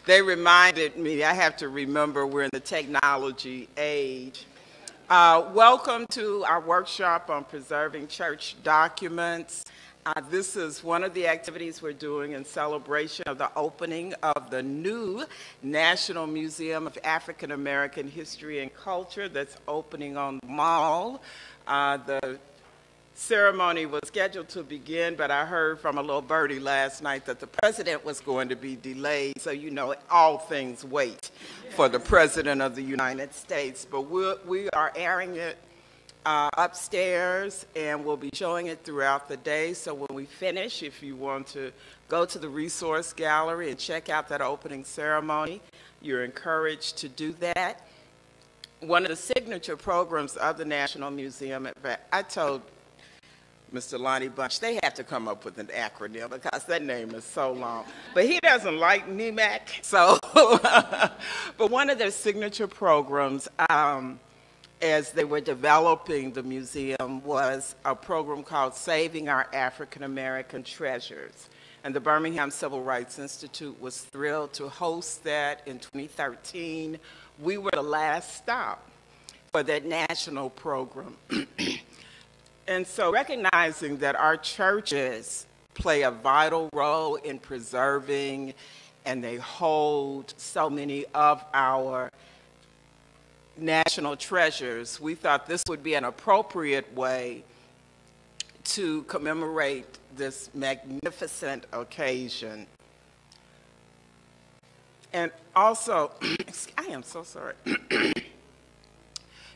They reminded me, I have to remember we're in the technology age. Welcome to our workshop on preserving church documents. This is one of the activities we're doing in celebration of the opening of the new National Museum of African American History and Culture that's opening on the Mall. The ceremony was scheduled to begin, but I heard from a little birdie last night that the president was going to be delayed, so you know all things wait for the President of the United States. But we are airing it upstairs, and we'll be showing it throughout the day. So when we finish, if you want to go to the resource gallery and check out that opening ceremony, you're encouraged to do that. One of the signature programs of the National Museum, in fact, I told Mr. Lonnie Bunch, they have to come up with an acronym because that name is so long. But he doesn't like NEMAC, so. But one of their signature programs, as they were developing the museum, was a program called Saving Our African American Treasures. And the Birmingham Civil Rights Institute was thrilled to host that in 2013. We were the last stop for that national program. And so recognizing that our churches play a vital role in preserving, and they hold so many of our national treasures, we thought this would be an appropriate way to commemorate this magnificent occasion. And also, I am so sorry.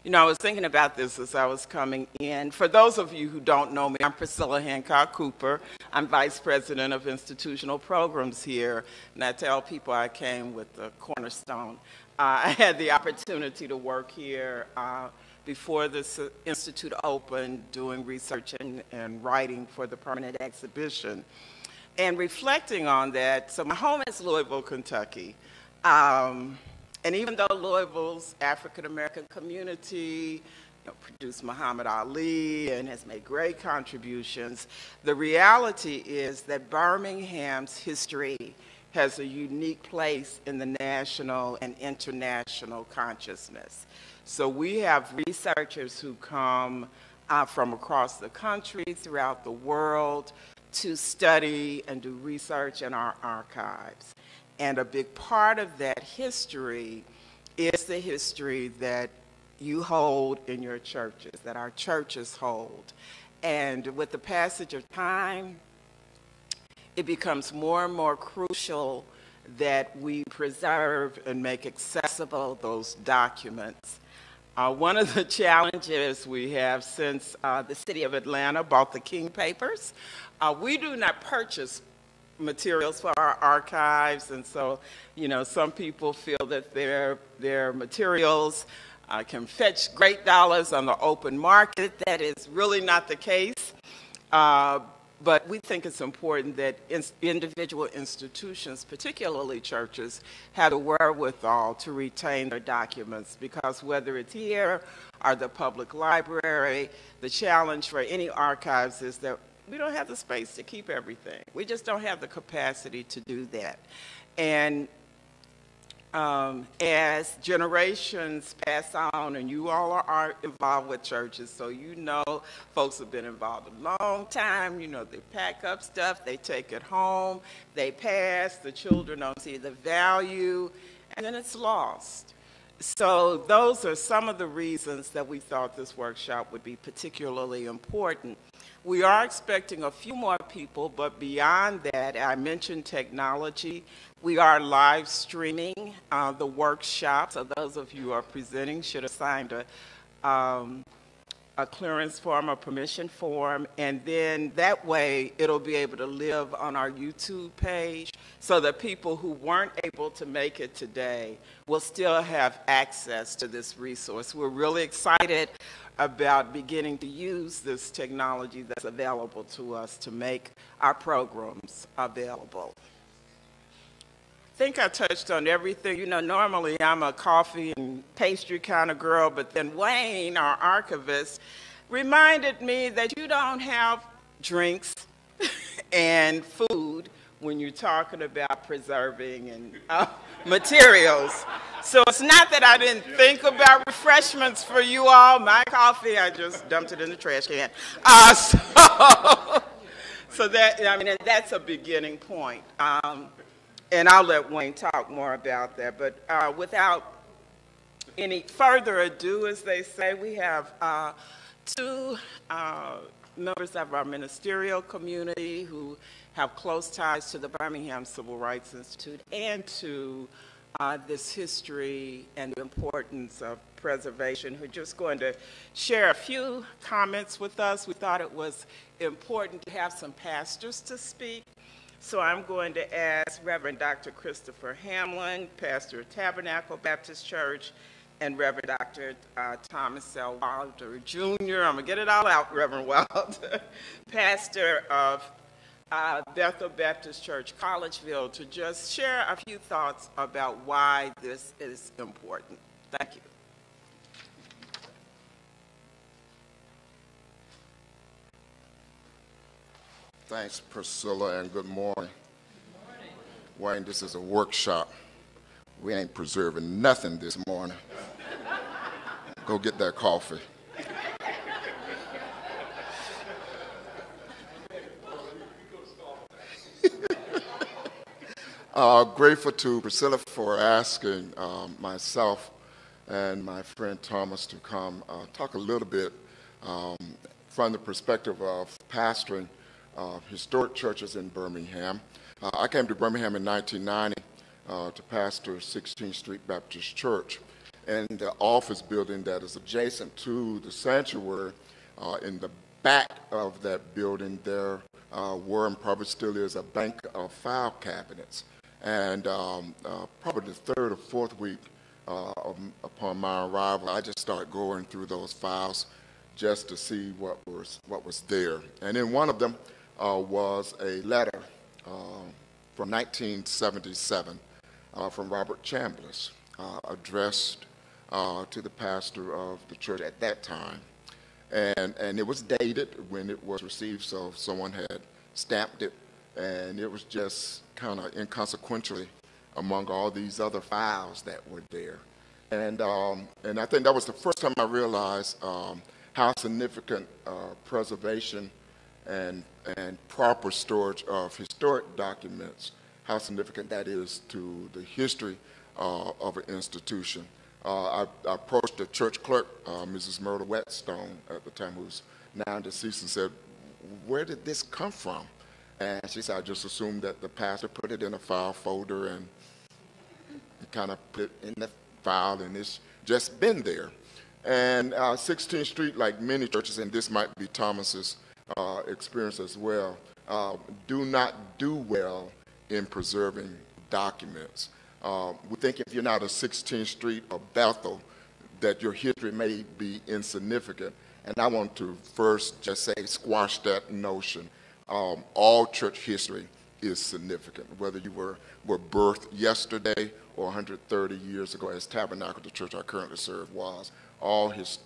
You know, I was thinking about this as I was coming in. For those of you who don't know me, I'm Priscilla Hancock Cooper. I'm Vice President of Institutional Programs here, and I tell people I came with the Cornerstone. I had the opportunity to work here before this institute opened, doing research and writing for the permanent exhibition. And reflecting on that, so my home is Louisville, Kentucky. And even though Louisville's African-American community produced Muhammad Ali and has made great contributions, the reality is that Birmingham's history has a unique place in the national and international consciousness. So we have researchers who come from across the country, throughout the world, to study and do research in our archives. And a big part of that history is the history that you hold in your churches, that our churches hold. And with the passage of time, it becomes more and more crucial that we preserve and make accessible those documents. One of the challenges we have since the city of Atlanta bought the King Papers, we do not purchase materials for our archives, and so, you know, some people feel that their materials can fetch great dollars on the open market. That is really not the case, but we think it's important that individual institutions, particularly churches, have the wherewithal to retain their documents, because whether it's here or the public library, the challenge for any archives is that we don't have the space to keep everything. We just don't have the capacity to do that. And as generations pass on, and you all are involved with churches, so you know folks have been involved a long time. You know, they pack up stuff, they take it home, they pass, the children don't see the value, and then it's lost. So those are some of the reasons that we thought this workshop would be particularly important. We are expecting a few more people, but beyond that, I mentioned technology. We are live streaming the workshop, so those of you who are presenting should have signed a clearance form, a permission form, and then that way it'll be able to live on our YouTube page so that people who weren't able to make it today will still have access to this resource. We're really excited about beginning to use this technology that's available to us to make our programs available. I think I touched on everything. You know, normally I'm a coffee and pastry kind of girl, but then Wayne, our archivist, reminded me that you don't have drinks and food when you're talking about preserving and materials. So it's not that I didn't think about refreshments for you all. My coffee, I just dumped it in the trash can. So that, I mean, that's a beginning point. And I'll let Wayne talk more about that. But without any further ado, as they say, we have two members of our ministerial community who have close ties to the Birmingham Civil Rights Institute and to this history and the importance of preservation, who are just going to share a few comments with us. We thought it was important to have some pastors to speak. So I'm going to ask Reverend Dr. Christopher Hamlin, pastor of Tabernacle Baptist Church, and Reverend Dr. Thomas L. Wilder, Jr. I'm going to get it all out, Reverend Wilder, pastor of Bethel Baptist Church, Collegeville, to just share a few thoughts about why this is important. Thank you. Thanks, Priscilla, and good morning. Good morning. Wayne, this is a workshop. We ain't preserving nothing this morning. Go get that coffee. Grateful to Priscilla for asking myself and my friend Thomas to come talk a little bit from the perspective of pastoring historic churches in Birmingham. I came to Birmingham in 1990 to pastor 16th Street Baptist Church. And the office building that is adjacent to the sanctuary, in the back of that building there were and probably still is a bank of file cabinets. And probably the third or fourth week upon my arrival, I just started going through those files just to see what was there. And in one of them was a letter from 1977 from Robert Chambliss, addressed to the pastor of the church at that time. And it was dated when it was received, so someone had stamped it, and it was just kind of inconsequentially among all these other files that were there. And I think that was the first time I realized how significant preservation and proper storage of historic documents, how significant that is to the history of an institution. I approached the church clerk, Mrs. Myrtle Whetstone at the time, who's now deceased, and said, "Where did this come from?" And she said, "I just assumed that the pastor put it in a file folder and kind of put it in the file, and it's just been there." And 16th Street, like many churches, and this might be Thomas's experience as well, do not do well in preserving documents. We think if you're not a 16th Street or Bethel, that your history may be insignificant. And I want to first just say, squash that notion. All church history is significant, whether you were birthed yesterday or 130 years ago, as Tabernacle, the church I currently serve, was. All his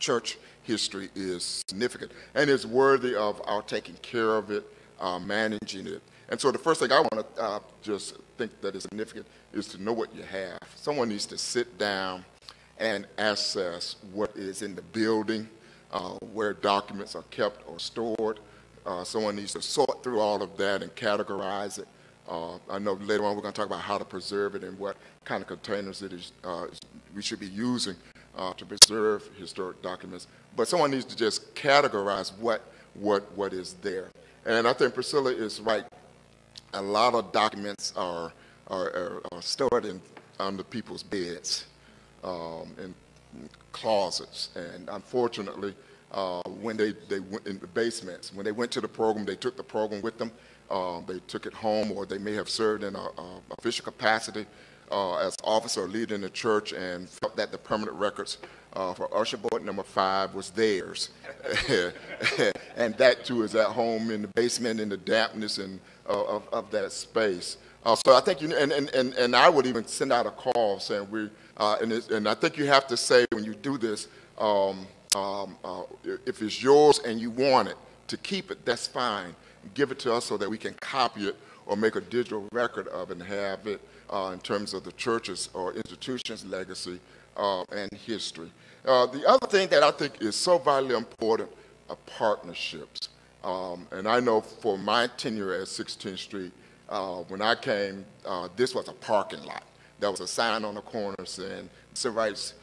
church history is significant and is worthy of our taking care of it, managing it. And so the first thing I want to just think that is significant is to know what you have. Someone needs to sit down and assess what is in the building, where documents are kept or stored. Someone needs to sort through all of that and categorize it. I know later on we're going to talk about how to preserve it and what kind of containers it is we should be using to preserve historic documents. But someone needs to just categorize what is there. And I think Priscilla is right. A lot of documents are stored under people's beds, in closets, and unfortunately, when they went in the basements, when they went to the program, they took the program with them. They took it home, or they may have served in an official capacity as officer or leader in the church and felt that the permanent records for usher board number 5 was theirs. And that too is at home in the basement, in the dampness and of that space. So I think and I would even send out a call saying and I think you have to say when you do this, if it's yours and you want it to keep it, that's fine. Give it to us so that we can copy it or make a digital record of it and have it in terms of the church's or institution's legacy and history. The other thing that I think is so vitally important are partnerships. And I know for my tenure at 16th Street, when I came, this was a parking lot. There was a sign on the corner saying Civil Rights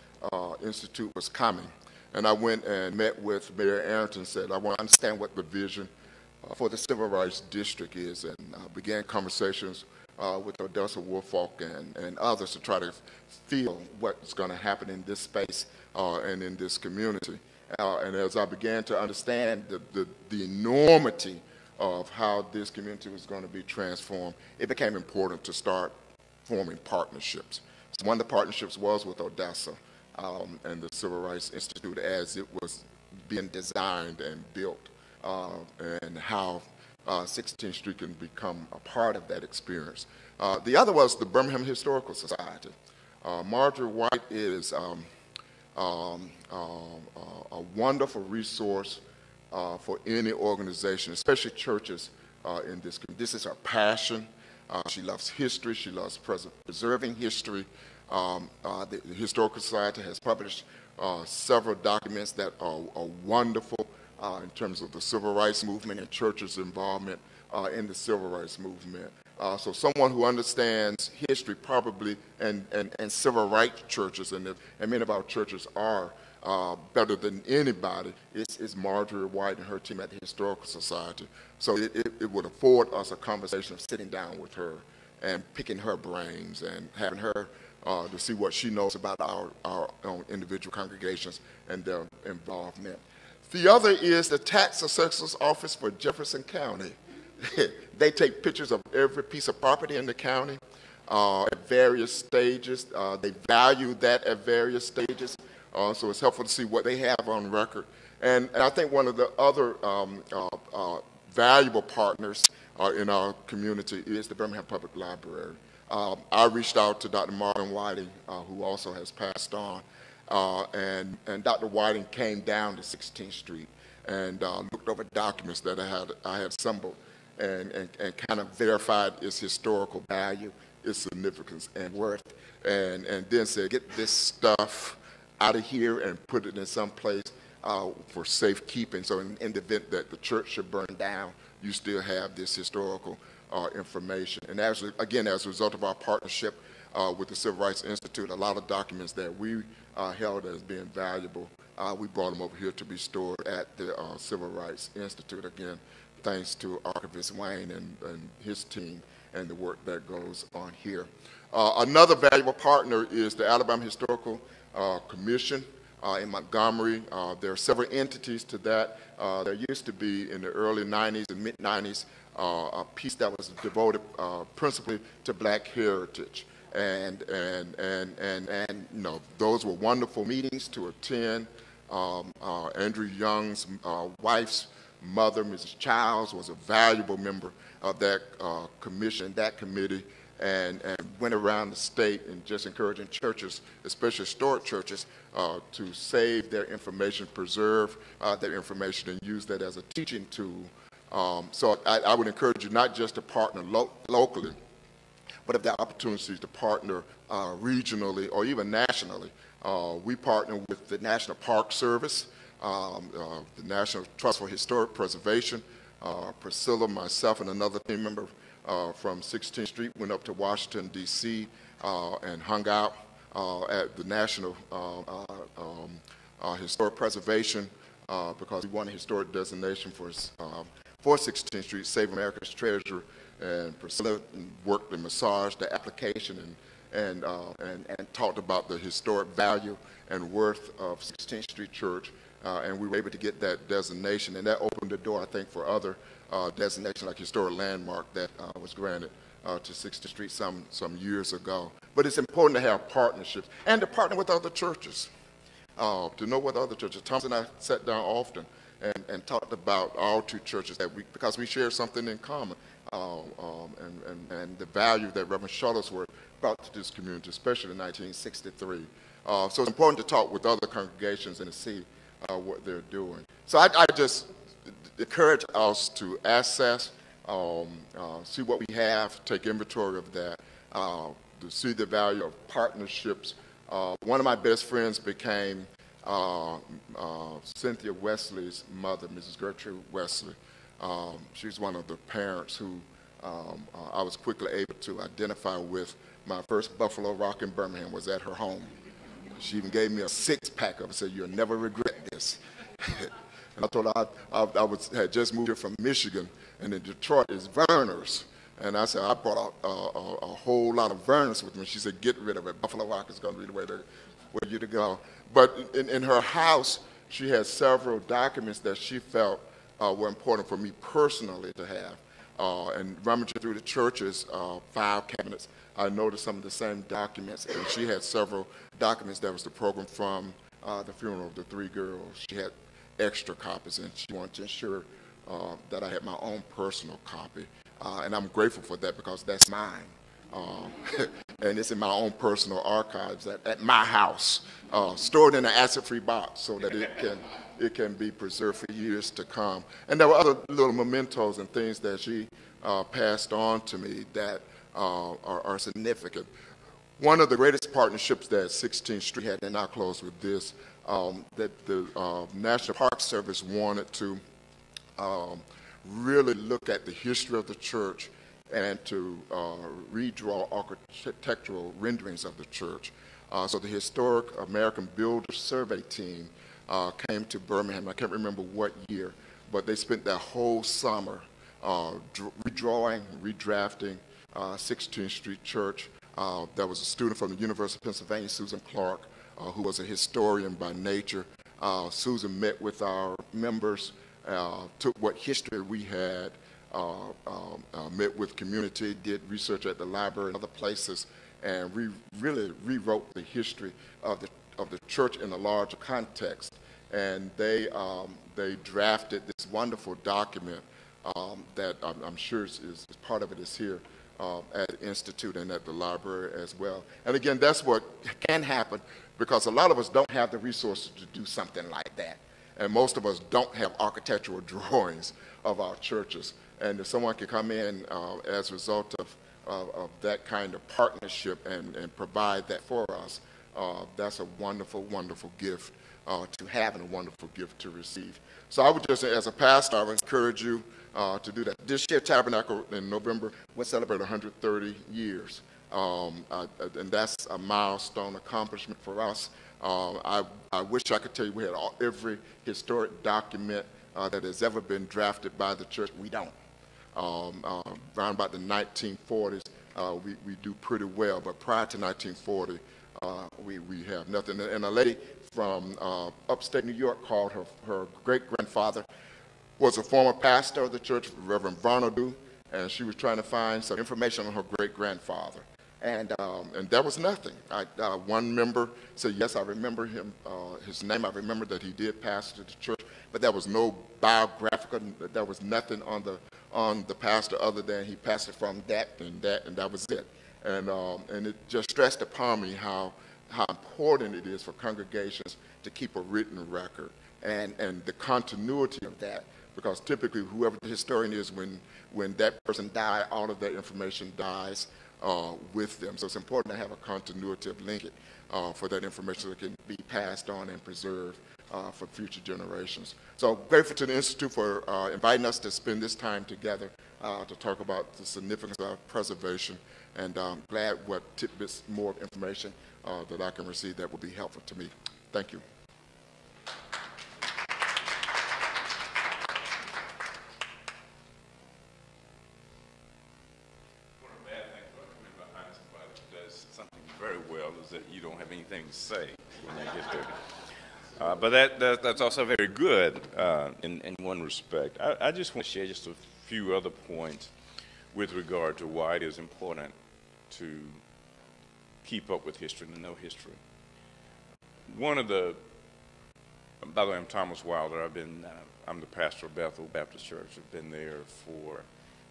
Institute was coming. And I went and met with Mayor Arrington and said, I want to understand what the vision for the Civil Rights District is, and began conversations with Odessa Woolfolk and others to try to feel what's going to happen in this space and in this community. And as I began to understand the enormity of how this community was going to be transformed, it became important to start forming partnerships. So one of the partnerships was with Odessa and the Civil Rights Institute as it was being designed and built, and how 16th Street can become a part of that experience. The other was the Birmingham Historical Society. Marjorie White is a wonderful resource for any organization, especially churches in this community. This is her passion. She loves history. She loves preserving history. The Historical Society has published several documents that are wonderful in terms of the civil rights movement and churches' involvement in the civil rights movement. So someone who understands history probably, and civil rights churches, and many of our churches are better than anybody, is Marjorie White and her team at the Historical Society. So it would afford us a conversation of sitting down with her and picking her brains and having her to see what she knows about our own individual congregations and their involvement. The other is the Tax Assessor's Office for Jefferson County. They take pictures of every piece of property in the county at various stages. They value that at various stages, so it's helpful to see what they have on record. And I think one of the other valuable partners in our community is the Birmingham Public Library. I reached out to Dr. Marvin Whiting, who also has passed on, and Dr. Whiting came down to 16th Street and looked over documents that I had assembled and kind of verified its historical value, its significance and worth, and then said, get this stuff out of here and put it in some place for safekeeping. So in the event that the church should burn down, you still have this historical information. And again, as a result of our partnership with the Civil Rights Institute, a lot of documents that we held as being valuable, we brought them over here to be stored at the Civil Rights Institute, again, thanks to Archivist Wayne and his team and the work that goes on here. Another valuable partner is the Alabama Historical Commission in Montgomery. There are several entities to that. There used to be, in the early 90s and mid-90s, a piece that was devoted principally to Black heritage. And you know, those were wonderful meetings to attend. Andrew Young's wife's mother, Mrs. Childs, was a valuable member of that commission, that committee, and went around the state and just encouraging churches, especially historic churches, to save their information, preserve their information, and use that as a teaching tool. So I would encourage you not just to partner locally, but if there are opportunities to partner regionally or even nationally. We partner with the National Park Service, the National Trust for Historic Preservation. Priscilla, myself, and another team member from 16th Street went up to Washington, D.C. And hung out at the National Historic Preservation because we won a historic designation for 16th Street, Save America's Treasure. And Priscilla worked and massaged the application and talked about the historic value and worth of 16th Street Church. And we were able to get that designation, and that opened the door, I think, for other designations like historic landmark that was granted to 16th Street some years ago. But it's important to have partnerships and to partner with other churches, to know what other churches. Thomas and I sat down often and talked about our two churches because we share something in common, and the value that Reverend Shuttlesworth brought to this community, especially in 1963. So it's important to talk with other congregations and to see what they're doing. So I just encourage us to access see what we have, take inventory of that, to see the value of partnerships. One of my best friends became Cynthia Wesley's mother, Mrs. Gertrude Wesley. She's one of the parents who I was quickly able to identify with. My first Buffalo Rock in Birmingham was at her home. She even gave me a six-pack of it, said, "You'll never regret this." And I told her I had just moved here from Michigan, and in Detroit is Verner's. And I said, I brought a whole lot of Verner's with me. She said, "Get rid of it. Buffalo Rock is going to be the way for you to go." But in her house, she had several documents that she felt were important for me personally to have. And rummaging through the church's file cabinets, I noticed some of the same documents. And she had several documents that was the program from the funeral of the three girls. She had extra copies, and she wanted to ensure that I had my own personal copy. And I'm grateful for that because that's mine. And it's in my own personal archives at my house, stored in an acid-free box so that it can be preserved for years to come. And there were other little mementos and things that she passed on to me that are significant. One of the greatest partnerships that 16th Street had, and I'll close with this, that the National Park Service wanted to really look at the history of the church and to redraw architectural renderings of the church. So the Historic American Builders Survey team came to Birmingham. I can't remember what year, but they spent that whole summer redrawing, redrafting 16th Street Church. There was a student from the University of Pennsylvania, Susan Clark, who was a historian by nature. Susan met with our members, took what history we had, met with community, did research at the library and other places, and we really rewrote the history of the church in a larger context. And they drafted this wonderful document that I'm sure is part of it is here at the Institute and at the library as well. And again, that's what can happen because a lot of us don't have the resources to do something like that. And most of us don't have architectural drawings of our churches. And if someone can come in as a result of that kind of partnership and provide that for us, that's a wonderful, wonderful gift to have and a wonderful gift to receive. So I would just say, as a pastor, I would encourage you to do that. This year, Tabernacle in November, we'll celebrate 130 years. And that's a milestone accomplishment for us. I wish I could tell you we had every historic document that has ever been drafted by the church. We don't. Around about the 1940s, we do pretty well, but prior to 1940, we have nothing. And a lady from upstate New York called her great-grandfather was a former pastor of the church, Reverend Varnadu, and she was trying to find some information on her great-grandfather. And there was nothing. One member said, yes, I remember him, his name. I remember that he did pastor the church, but there was no biographical, there was nothing on the pastor other than he pastored from that, and that was it. And it just stressed upon me how important it is for congregations to keep a written record and the continuity of that, because typically whoever the historian is, when that person died, all of that information dies with them. So it's important to have a continuity of linkage for that information so it can be passed on and preserved for future generations. So grateful to the Institute for inviting us to spend this time together to talk about the significance of preservation, and glad what tidbits more information that I can receive that will be helpful to me. Thank you. That you don't have anything to say when they get there. But that's also very good in one respect. I just want to share just a few other points with regard to why it is important to keep up with history and to know history. One of the, by the way, I'm Thomas Wilder. I'm the pastor of Bethel Baptist Church. I've been there for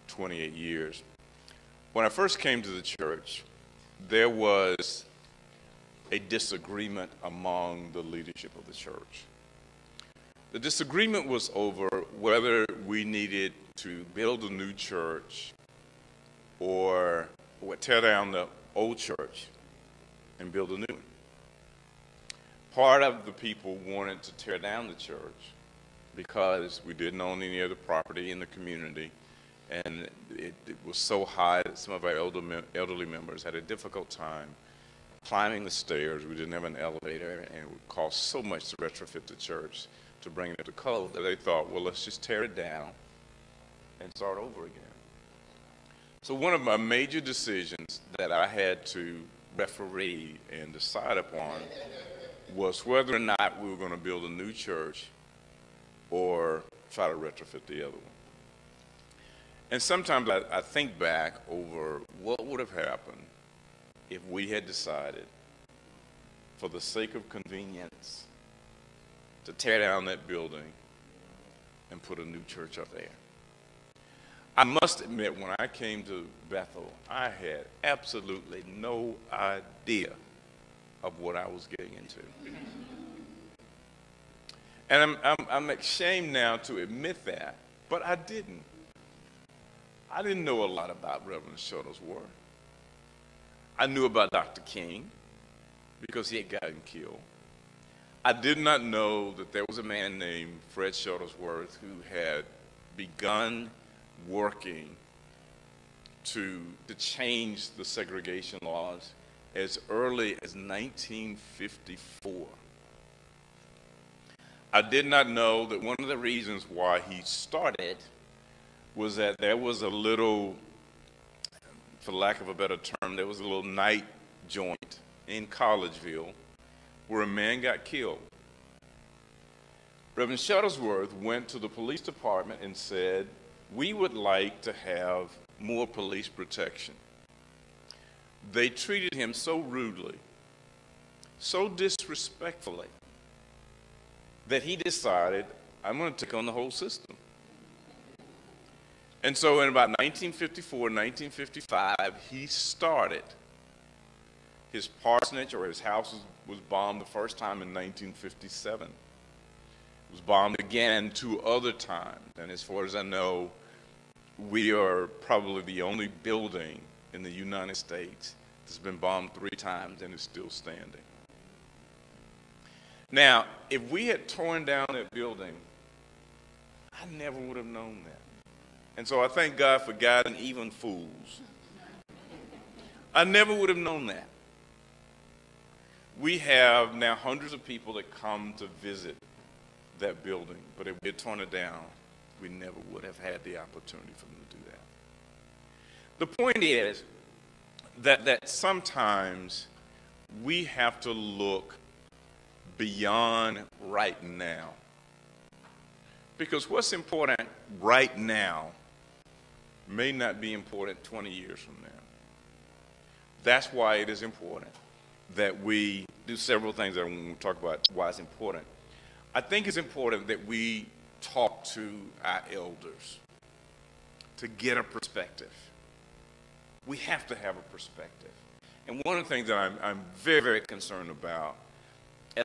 28 years. When I first came to the church, there was a disagreement among the leadership of the church. The disagreement was over whether we needed to build a new church or tear down the old church and build a new one. Part of the people wanted to tear down the church because we didn't own any other property in the community, and it was so high that some of our elderly members had a difficult time climbing the stairs. We didn't have an elevator, and it would cost so much to retrofit the church to bring it up to code that they thought, well, let's just tear it down and start over again. So one of my major decisions that I had to referee and decide upon was whether or not we were going to build a new church or try to retrofit the other one. And sometimes I think back over what would have happened if we had decided, for the sake of convenience, to tear down that building and put a new church up there. I must admit, when I came to Bethel, I had absolutely no idea of what I was getting into. And I'm ashamed now to admit that, but I didn't. I didn't know a lot about Reverend Shuttlesworth. I knew about Dr. King because he had gotten killed. I did not know that there was a man named Fred Shuttlesworth who had begun working to change the segregation laws as early as 1954. I did not know that one of the reasons why he started was that there was a little, for lack of a better term, there was a little night joint in Collegeville where a man got killed. Reverend Shuttlesworth went to the police department and said, we would like to have more police protection. They treated him so rudely, so disrespectfully, that he decided, I'm going to take on the whole system. And so in about 1954, 1955, he started. His parsonage, or his house, was bombed the first time in 1957. It was bombed again 2 other times. And as far as I know, we are probably the only building in the United States that's been bombed 3 times and is still standing. Now, if we had torn down that building, I never would have known that. And so I thank God for guiding even fools. I never would have known that. We have now hundreds of people that come to visit that building, but if we had torn it down, we never would have had the opportunity for them to do that. The point is that sometimes we have to look beyond right now. Because what's important right now may not be important 20 years from now. That's why it is important that we do several things that when we talk about why it's important. I think it's important that we talk to our elders to get a perspective. We have to have a perspective. And one of the things that I'm very, very concerned about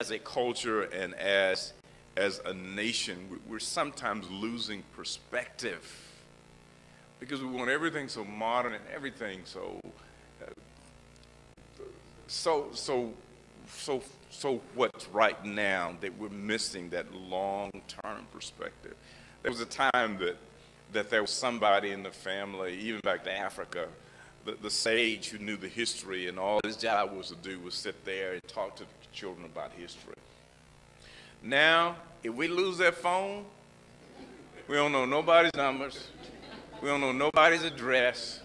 as a culture and as a nation, we're sometimes losing perspective because we want everything so modern and everything so what's right now that we're missing that long-term perspective. There was a time that there was somebody in the family, even back to Africa, the sage who knew the history, and all his job was to do was sit there and talk to the children about history. Now, if we lose that phone, we don't know nobody's numbers. We don't know nobody's address.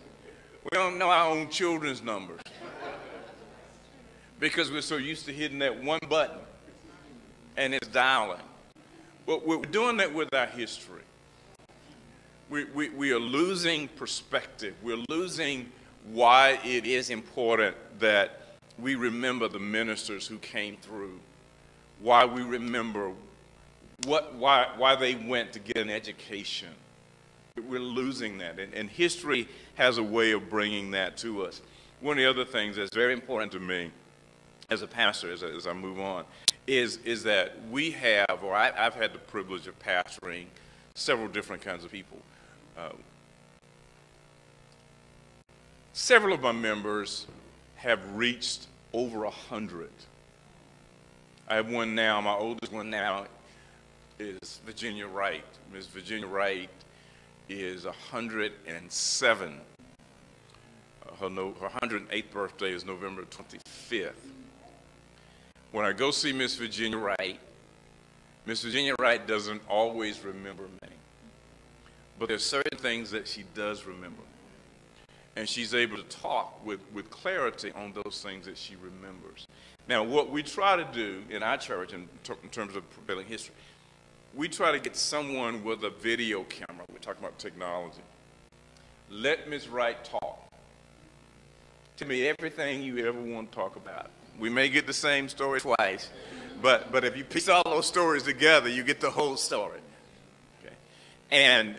We don't know our own children's numbers because we're so used to hitting that one button and it's dialing. But we're doing that with our history. We are losing perspective. We're losing why it is important that we remember the ministers who came through, why we remember why they went to get an education. We're losing that, and history has a way of bringing that to us. One of the other things that's very important to me as a pastor, as I move on, is that we have, or I've had the privilege of pastoring several different kinds of people. Several of my members have reached over 100. I have one now, my oldest one now is Virginia Wright. Ms. Virginia Wright is 107. Her 108th birthday is November 25th. When I go see Miss Virginia Wright doesn't always remember me. But there's certain things that she does remember. And she's able to talk with clarity on those things that she remembers. Now, what we try to do in our church, in terms of prevailing history, we try to get someone with a video camera. We're talking about technology. Let Ms. Wright talk. Tell me everything you ever want to talk about. We may get the same story twice, but if you piece all those stories together, you get the whole story. Okay? And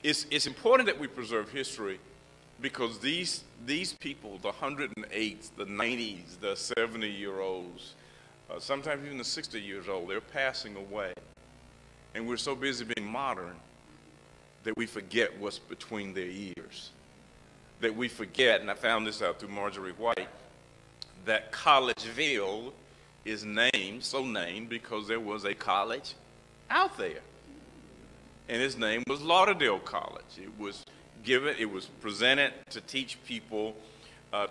it's important that we preserve history, because these people, the 108s, the 90s, the 70-year-olds, sometimes even the 60 years old, they're passing away. And we're so busy being modern that we forget what's between their ears. That we forget, and I found this out through Marjorie White, that Collegeville is named because there was a college out there. And its name was Lauderdale College. It was presented to teach people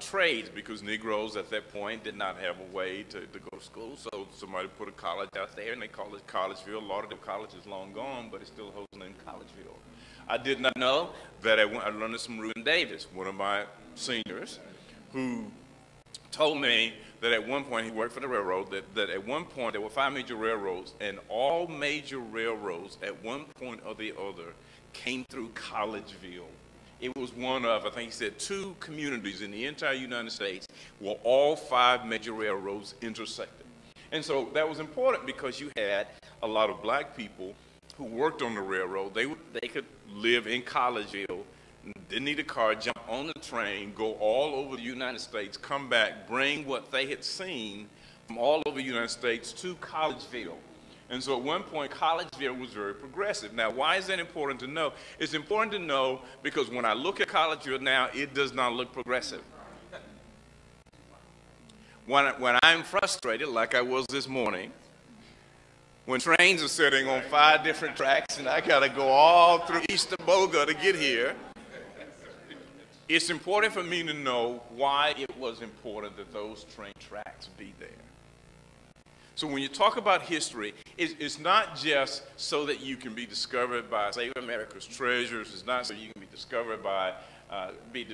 trades, because Negroes at that point did not have a way to go to school. So somebody put a college out there, and they called it Collegeville. Lauderdale College is long gone, but it still holds the name Collegeville. I did not know that I learned this from Reuben Davis, one of my seniors, who told me that at one point, he worked for the railroad, that at one point there were 5 major railroads, and all major railroads at one point or the other came through Collegeville. It was one of, I think he said, 2 communities in the entire United States where all 5 major railroads intersected. And so that was important, because you had a lot of black people who worked on the railroad. They could live in Collegeville, didn't need a car, jump on the train, go all over the United States, come back, bring what they had seen from all over the United States to Collegeville. And so at one point, Collegeville was very progressive. Now, why is that important to know? It's important to know because when I look at Collegeville now, it does not look progressive. When I'm frustrated, like I was this morning, when trains are sitting on 5 different tracks and I got to go all through East Boga to get here, it's important for me to know why it was important that those train tracks be there. So when you talk about history, it's not just so that you can be discovered by Save America's Treasures. It's not so you can be discovered by be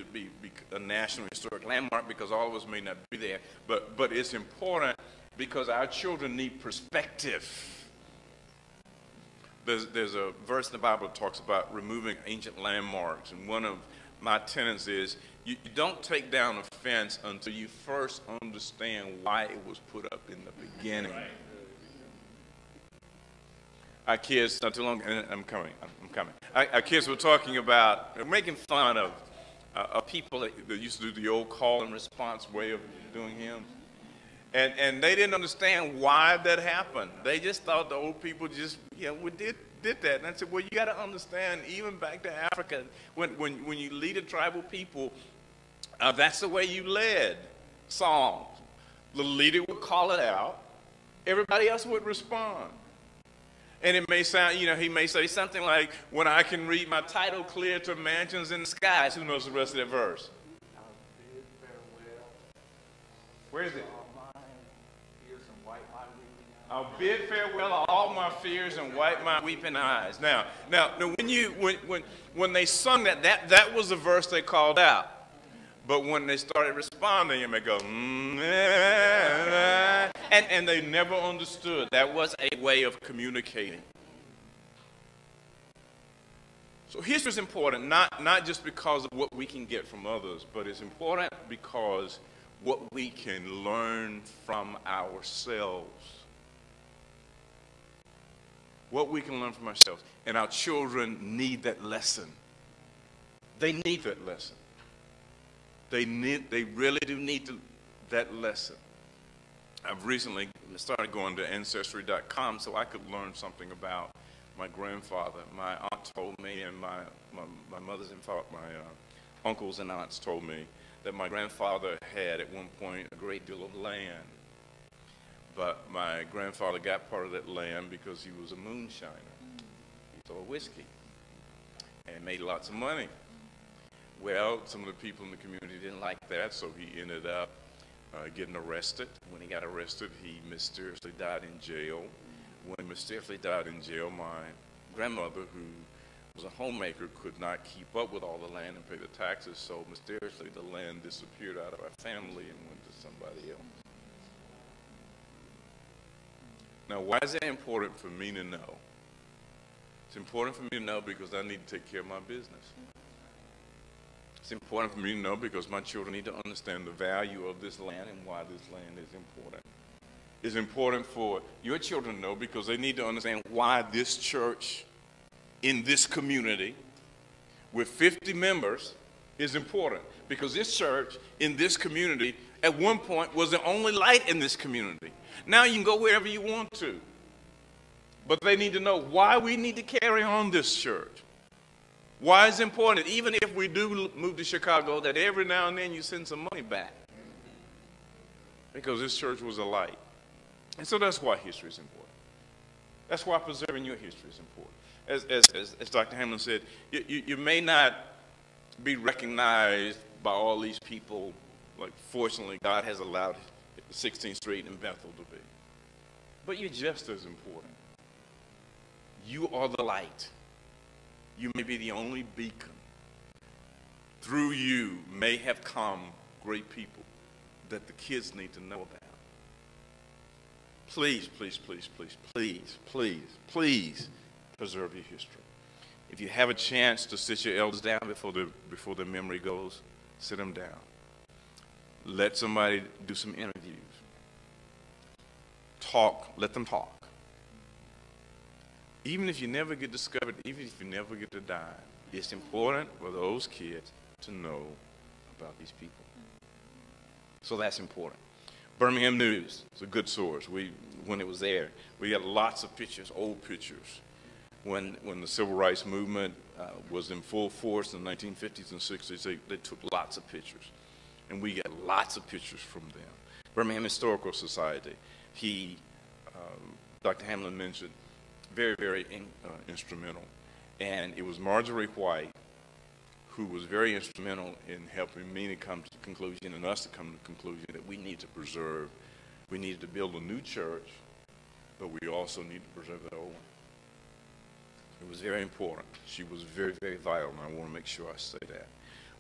a National Historic Landmark, because all of us may not be there. But it's important because our children need perspective. There's a verse in the Bible that talks about removing ancient landmarks, and one of my tenets is you don't take down a fence until you first understand why it was put up in the beginning. Right. Our kids, not too long, and I'm coming. Our kids were talking about, making fun of people that used to do the old call and response way of doing hymns. And they didn't understand why that happened. They just thought the old people just, did that. And I said, well, you got to understand, even back to Africa, when you lead a tribal people, that's the way you led songs. The leader would call it out. Everybody else would respond. And it may sound, he may say something like, when I can read my title clear to mansions in the skies. Who knows the rest of that verse? Where is it? I'll bid farewell to all my fears and wipe my weeping eyes. Now, when they sung that was the verse they called out. But when they started responding, it may go, and they never understood. That was a way of communicating. So history is important, not just because of what we can get from others, but it's important because what we can learn from ourselves. What we can learn from ourselves. And our children need that lesson. They need that lesson. They really do need that lesson. I've recently started going to Ancestry.com so I could learn something about my grandfather. My aunt told me, and my mother's and my uncles and aunts told me that my grandfather had at one point a great deal of land. But my grandfather got part of that land because he was a moonshiner. He sold whiskey and made lots of money. Well, some of the people in the community didn't like that, so he ended up getting arrested. When he got arrested, he mysteriously died in jail. When he mysteriously died in jail, my grandmother, who was a homemaker, could not keep up with all the land and pay the taxes, so mysteriously the land disappeared out of our family and went to somebody else. Now, why is it important for me to know? It's important for me to know because I need to take care of my business. It's important for me to know because my children need to understand the value of this land and why this land is important. It's important for your children to know because they need to understand why this church in this community with 50 members is important. Because this church in this community at one point was the only light in this community. Now you can go wherever you want to. But they need to know why we need to carry on this church. Why it's important, even if we do move to Chicago, that every now and then you send some money back. Because this church was a light. And so that's why history is important. That's why preserving your history is important. As Dr. Hamlin said, you may not be recognized by all these people, like fortunately God has allowed 16th Street in Bethel to be. But you're just as important. You are the light. You may be the only beacon. Through you may have come great people that the kids need to know about. Please, please, please, please, please, please, please preserve your history. If you have a chance to sit your elders down before the memory goes, sit them down. Let somebody do some interviews. Talk, let them talk. Even if you never get discovered, even if you never get to die, it's important for those kids to know about these people. So that's important. Birmingham News is a good source. When it was there, we got lots of pictures, old pictures. When the civil rights movement was in full force in the 1950s and 60s, they took lots of pictures. And we got lots of pictures from them. Birmingham Historical Society, Dr. Hamlin mentioned, very, very instrumental. And it was Marjorie White who was very instrumental in helping me to come to the conclusion and us to come to the conclusion that we need to preserve. We needed to build a new church, but we also need to preserve the old one. It was very important. She was very, very vital, and I want to make sure I say that.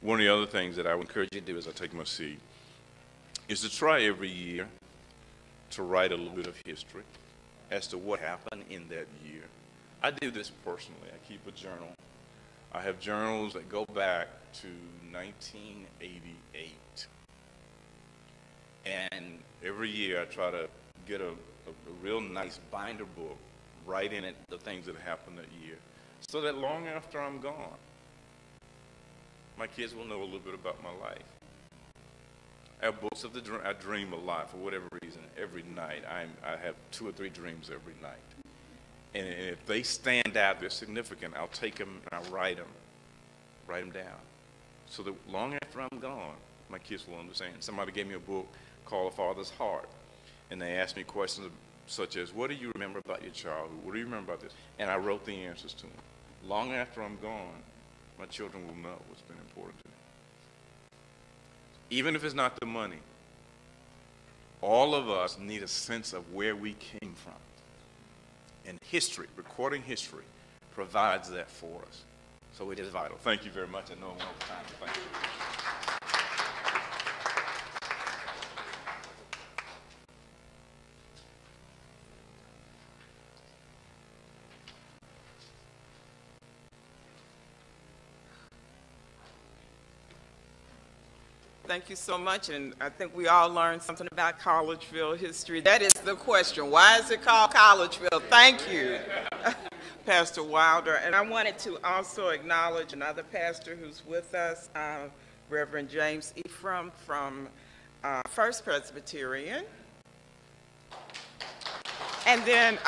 One of the other things that I would encourage you to do as I take my seat is to try every year to write a little bit of history as to what happened in that year. I do this personally. I keep a journal. I have journals that go back to 1988. And every year I try to get a real nice binder book, write in it the things that happened that year, so that long after I'm gone, my kids will know a little bit about my life. I have books of I dream a lot for whatever reason. Every night, I have 2 or 3 dreams every night. And if they stand out, they're significant, I'll take them and I'll write them down. So that long after I'm gone, my kids will understand. Somebody gave me a book called A Father's Heart. And they asked me questions such as, what do you remember about your childhood? What do you remember about this? And I wrote the answers to them. Long after I'm gone, my children will know what's been important to me. Even if it's not the money, all of us need a sense of where we came from. And history, recording history, provides that for us. So it is vital. Thank you very much. I know I'm over time. Thank you. Thank you so much, and I think we all learned something about Collegeville history. That is the question. Why is it called Collegeville? Thank you, Pastor Wilder. And I wanted to also acknowledge another pastor who's with us, Reverend James Ephraim from First Presbyterian, And then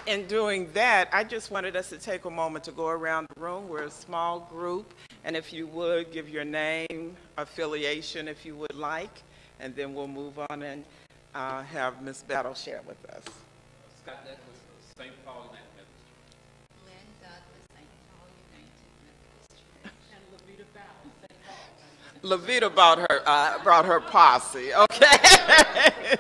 in doing that, I just wanted us to take a moment to go around the room. We're a small group, and if you would, give your name, affiliation if you would like, and then we'll move on and have Ms. Battle share with us. Scott Douglas, St. Paul United Methodist Church. Lynn Douglas, St. Paul United Methodist Church. And Levita Battle, St. Paul. Levita brought her posse, okay?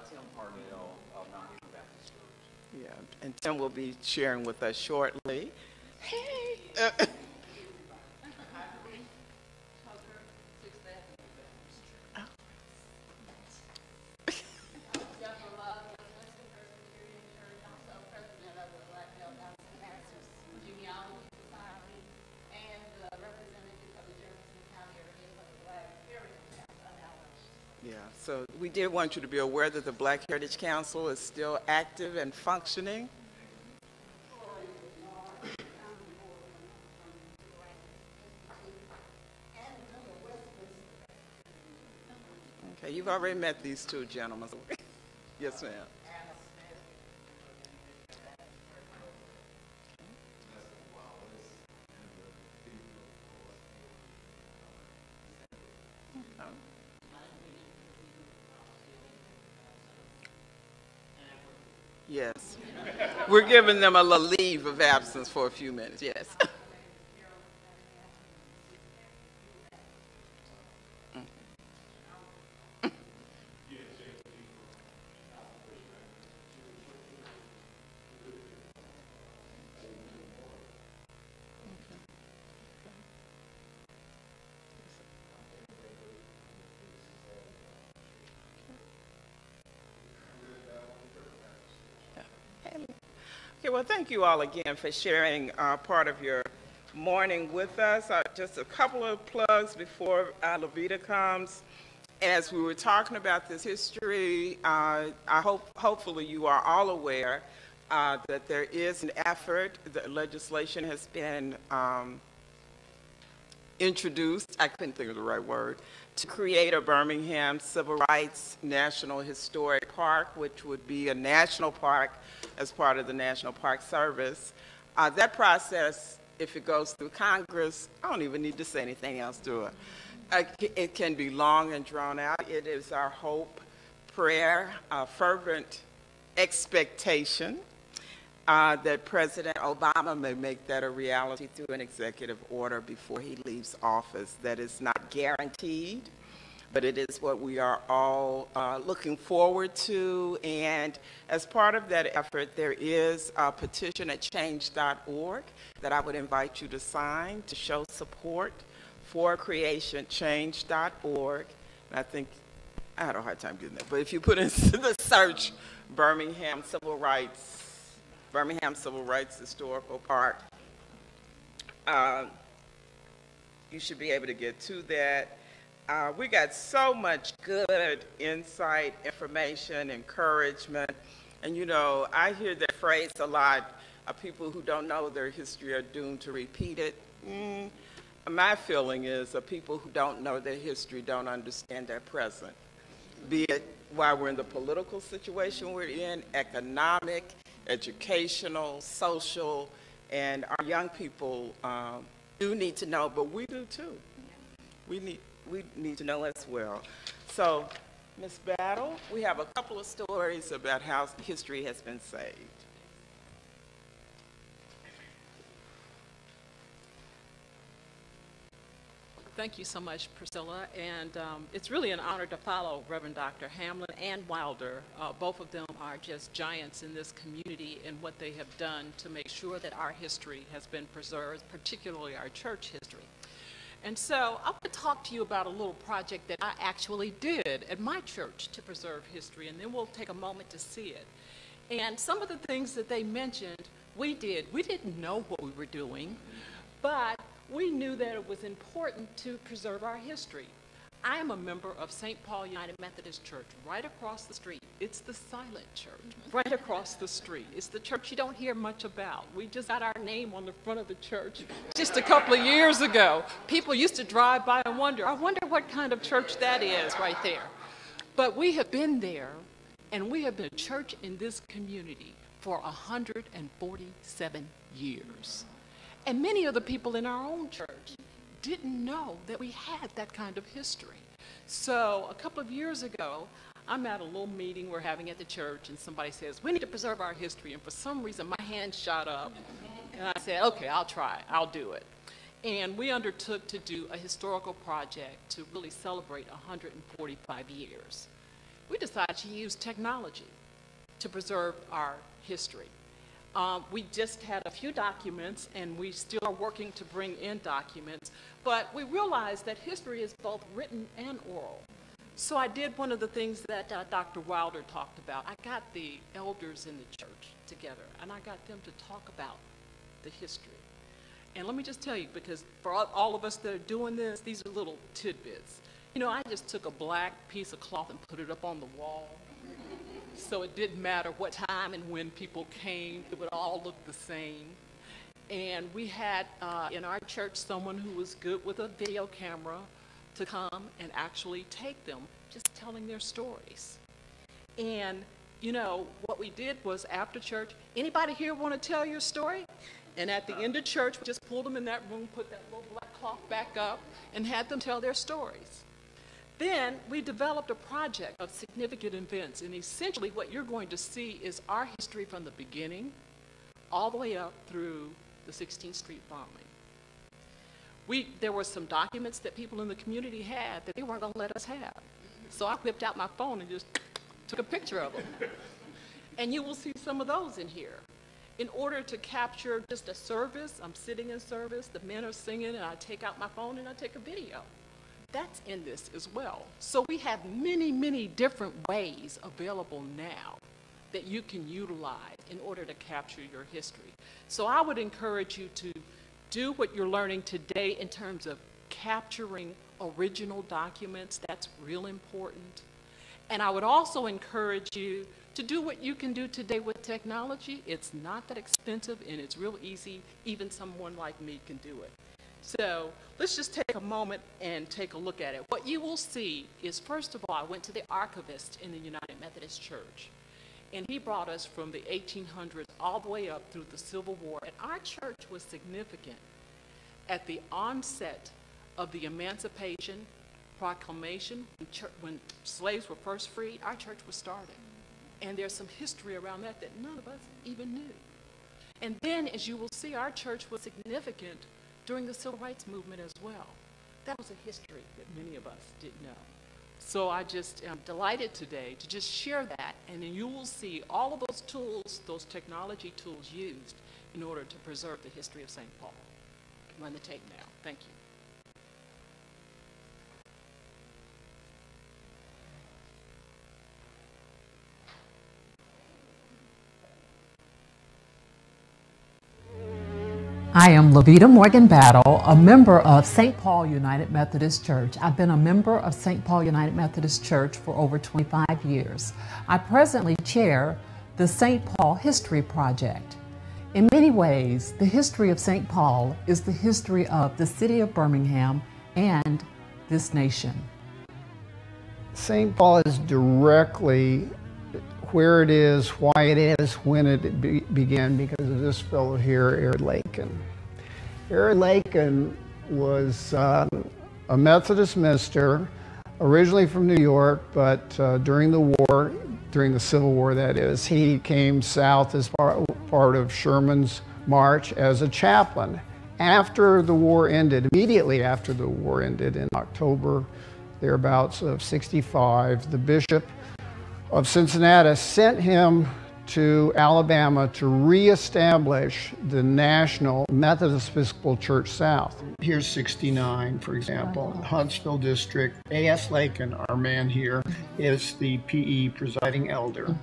Tim Parnell, Mount Union Baptist Church. Yeah, and Tim will be sharing with us shortly. Hey. Yeah, so we did want you to be aware that the Black Heritage Council is still active and functioning. Okay, you've already met these two gentlemen. Yes, ma'am. Yes. We're giving them a little leave of absence for a few minutes, yes. Okay, well, thank you all again for sharing part of your morning with us. Just a couple of plugs before Levita comes. As we were talking about this history, hopefully you are all aware that there is an effort, the legislation has been introduced, I couldn't think of the right word, to create a Birmingham Civil Rights National Historic Park, which would be a national park as part of the National Park Service. That process, if it goes through Congress, I don't even need to say anything else to it. It can be long and drawn out. It is our hope, prayer, fervent expectation that President Obama may make that a reality through an executive order before he leaves office. That is not guaranteed, but it is what we are all looking forward to. And as part of that effort, there is a petition at change.org that I would invite you to sign to show support for creation, change.org. And I think I had a hard time getting that, but if you put into the search Birmingham Civil Rights Historical Park, you should be able to get to that. We got so much good insight, information, encouragement, and you know, I hear that phrase a lot, people who don't know their history are doomed to repeat it. My feeling is that people who don't know their history don't understand their present, be it while we're in the political situation we're in, economic, educational, social, and our young people do need to know, but we do too. We need to know as well. So, Ms. Battle, we have a couple of stories about how history has been saved. Thank you so much, Priscilla, and it's really an honor to follow Reverend Dr. Hamlin and Wilder. Both of them are just giants in this community in what they have done to make sure that our history has been preserved, particularly our church history. And so I want to talk to you about a little project that I actually did at my church to preserve history, and then we'll take a moment to see it. And some of the things that they mentioned, we did. We didn't know what we were doing, but we knew that it was important to preserve our history. I am a member of St. Paul United Methodist Church right across the street It's the silent church right across the street. It's the church you don't hear much about. We just got our name on the front of the church just a couple of years ago. People used to drive by and wonder, I wonder what kind of church that is right there. But we have been there, and we have been a church in this community for 147 years. And many of the people in our own church didn't know that we had that kind of history. So a couple of years ago, I'm at a little meeting we're having at the church, and somebody says, we need to preserve our history. And for some reason, my hand shot up. And I said, okay, I'll try. I'll do it. And we undertook to do a historical project to really celebrate 145 years. We decided to use technology to preserve our history. We just had a few documents, and we still are working to bring in documents, but we realized that history is both written and oral. So I did one of the things that Dr. Wilder talked about. I got the elders in the church together, and I got them to talk about the history. And let me just tell you, because for all of us that are doing this, these are little tidbits. You know, I just took a black piece of cloth and put it up on the wall. So it didn't matter what time and when people came, it would all look the same. And we had in our church someone who was good with a video camera to come and actually take them, just telling their stories. And, you know, what we did was after church, anybody here want to tell your story? And at the end of church, we just pulled them in that room, put that little black cloth back up, and had them tell their stories. Then we developed a project of significant events, and essentially what you're going to see is our history from the beginning all the way up through the 16th Street bombing. There were some documents that people in the community had that they weren't going to let us have. So I whipped out my phone and just took a picture of them. And you will see some of those in here. In order to capture just a service, I'm sitting in service, the men are singing, and I take out my phone and I take a video. That's in this as well. So we have many, many different ways available now that you can utilize in order to capture your history. So I would encourage you to do what you're learning today in terms of capturing original documents. That's real important. And I would also encourage you to do what you can do today with technology. It's not that expensive and it's real easy. Even someone like me can do it. So let's just take a moment and take a look at it. What you will see is, first of all, I went to the archivist in the United Methodist Church, and he brought us from the 1800s all the way up through the Civil War. And our church was significant at the onset of the Emancipation Proclamation. When slaves were first freed, our church was started. And there's some history around that that none of us even knew. And then, as you will see, our church was significant during the Civil Rights Movement as well. That was a history that many of us didn't know. So I just am delighted today to just share that, and then you will see all of those tools, those technology tools used in order to preserve the history of St. Paul. Run the tape now. Thank you. I am Levita Morgan Battle, a member of St. Paul United Methodist Church. I've been a member of St. Paul United Methodist Church for over 25 years. I presently chair the St. Paul History Project. In many ways, the history of St. Paul is the history of the city of Birmingham and this nation. St. Paul is directly where it is, why it is, when it began, because of this fellow here, Aird Lakin. Aird Lakin was a Methodist minister, originally from New York, but during the war, during the Civil War that is, he came south as part of Sherman's march as a chaplain. After the war ended, immediately after the war ended in October, thereabouts of '65, the bishop of Cincinnati sent him to Alabama to reestablish the National Methodist Episcopal Church South. Here's 69, for example, Huntsville District. A.S. Lakin, our man here, is the PE presiding elder.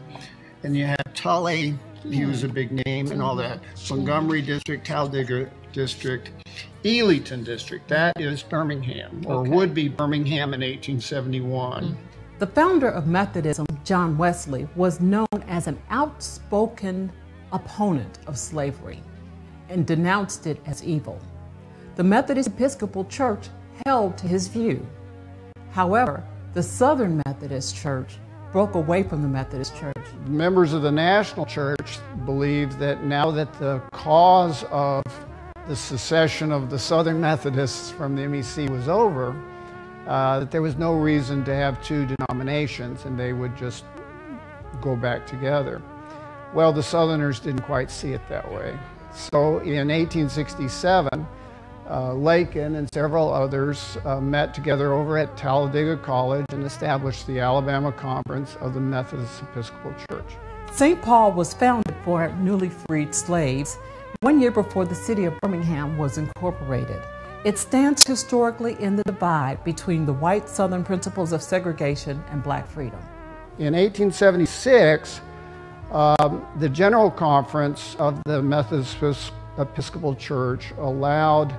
And you have Tully, he was a big name and all that. Montgomery District, Talladega District, Elyton District, that is Birmingham, or would be Birmingham in 1871. The founder of Methodism, John Wesley, was known as an outspoken opponent of slavery and denounced it as evil. The Methodist Episcopal Church held to his view. However, the Southern Methodist Church broke away from the Methodist Church. Members of the National Church believed that now that the cause of the secession of the Southern Methodists from the MEC was over, that there was no reason to have two denominations and they would just go back together. Well, the Southerners didn't quite see it that way. So in 1867, Lakin and several others met together over at Talladega College and established the Alabama Conference of the Methodist Episcopal Church. St. Paul was founded for newly freed slaves 1 year before the city of Birmingham was incorporated. It stands historically in the divide between the white Southern principles of segregation and black freedom. In 1876, the General Conference of the Methodist Episcopal Church allowed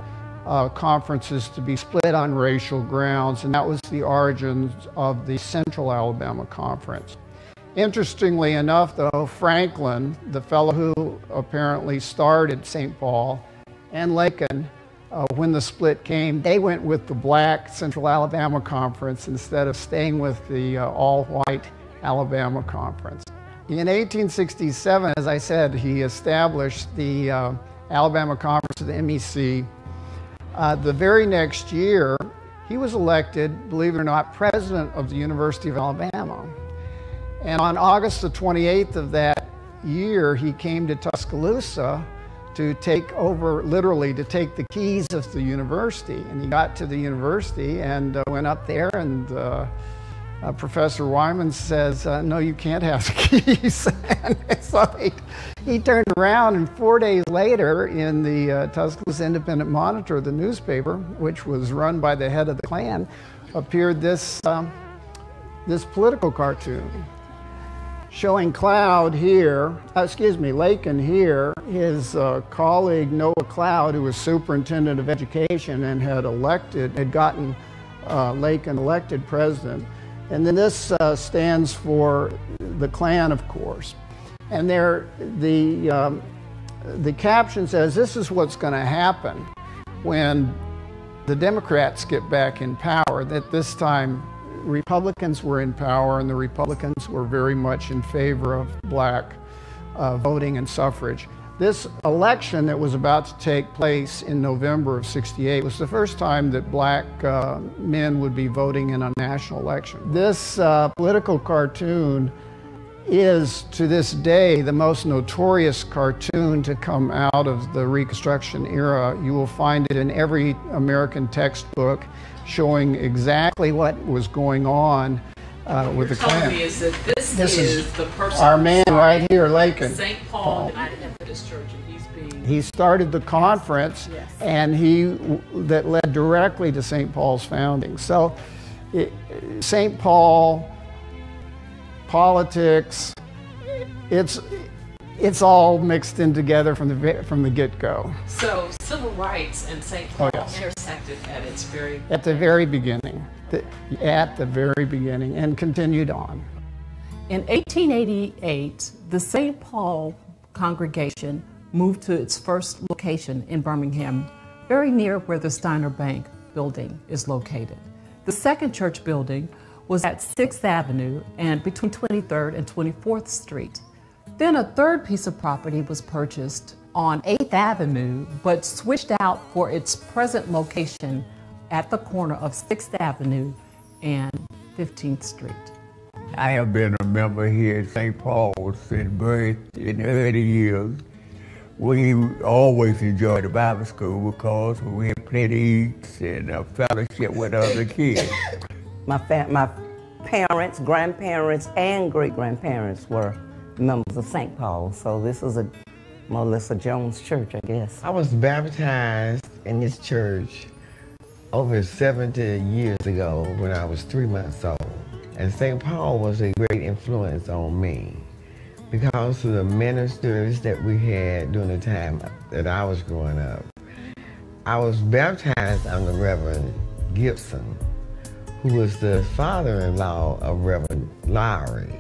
conferences to be split on racial grounds, and that was the origins of the Central Alabama Conference. Interestingly enough, though, Franklin, the fellow who apparently started St. Paul, and Lakin, when the split came, they went with the black Central Alabama Conference instead of staying with the all-white Alabama Conference. In 1867, as I said, he established the Alabama Conference of the MEC. The very next year, he was elected, believe it or not, president of the University of Alabama. And on August the 28th of that year, he came to Tuscaloosa to take over, literally to take the keys of the university. And he got to the university and went up there, and Professor Wyman says, no, you can't have the keys. And so he turned around, and 4 days later in the Tuscaloosa Independent Monitor, the newspaper, which was run by the head of the Klan, appeared this political cartoon showing Cloud here, Lakin here, his colleague Noah Cloud, who was superintendent of education and had gotten Lakin elected president. And then this stands for the Klan, of course. And there, the caption says, this is what's going to happen when the Democrats get back in power, that this time Republicans were in power, and the Republicans were very much in favor of black voting and suffrage. This election that was about to take place in November of '68 was the first time that black men would be voting in a national election. This political cartoon is, to this day, the most notorious cartoon to come out of the Reconstruction era. You will find it in every American textbook, showing exactly what was going on with the Klan. Is that this is the person, our man right here, Lakin. St. Paul United Methodist Church, and he started the conference, yes. And that led directly to St. Paul's founding. So, St. Paul, politics, it's all mixed in together from the get-go. So civil rights and St. Paul intersected at the very beginning, and continued on. In 1888, the St. Paul congregation moved to its first location in Birmingham, very near where the Steiner Bank building is located. The second church building was at 6th Avenue and between 23rd and 24th Street. Then a third piece of property was purchased on 8th Avenue, but switched out for its present location at the corner of 6th Avenue and 15th Street. I have been a member here at St. Paul since birth in the early years. We always enjoyed the Bible school because we had plenty to eat and a fellowship with other kids. My parents, grandparents, and great-grandparents were members of St. Paul, so this is a Melissa Jones church, I guess. I was baptized in this church over 70 years ago when I was 3 months old. And St. Paul was a great influence on me because of the ministers that we had during the time that I was growing up. I was baptized under Reverend Gibson, who was the father-in-law of Reverend Lowry,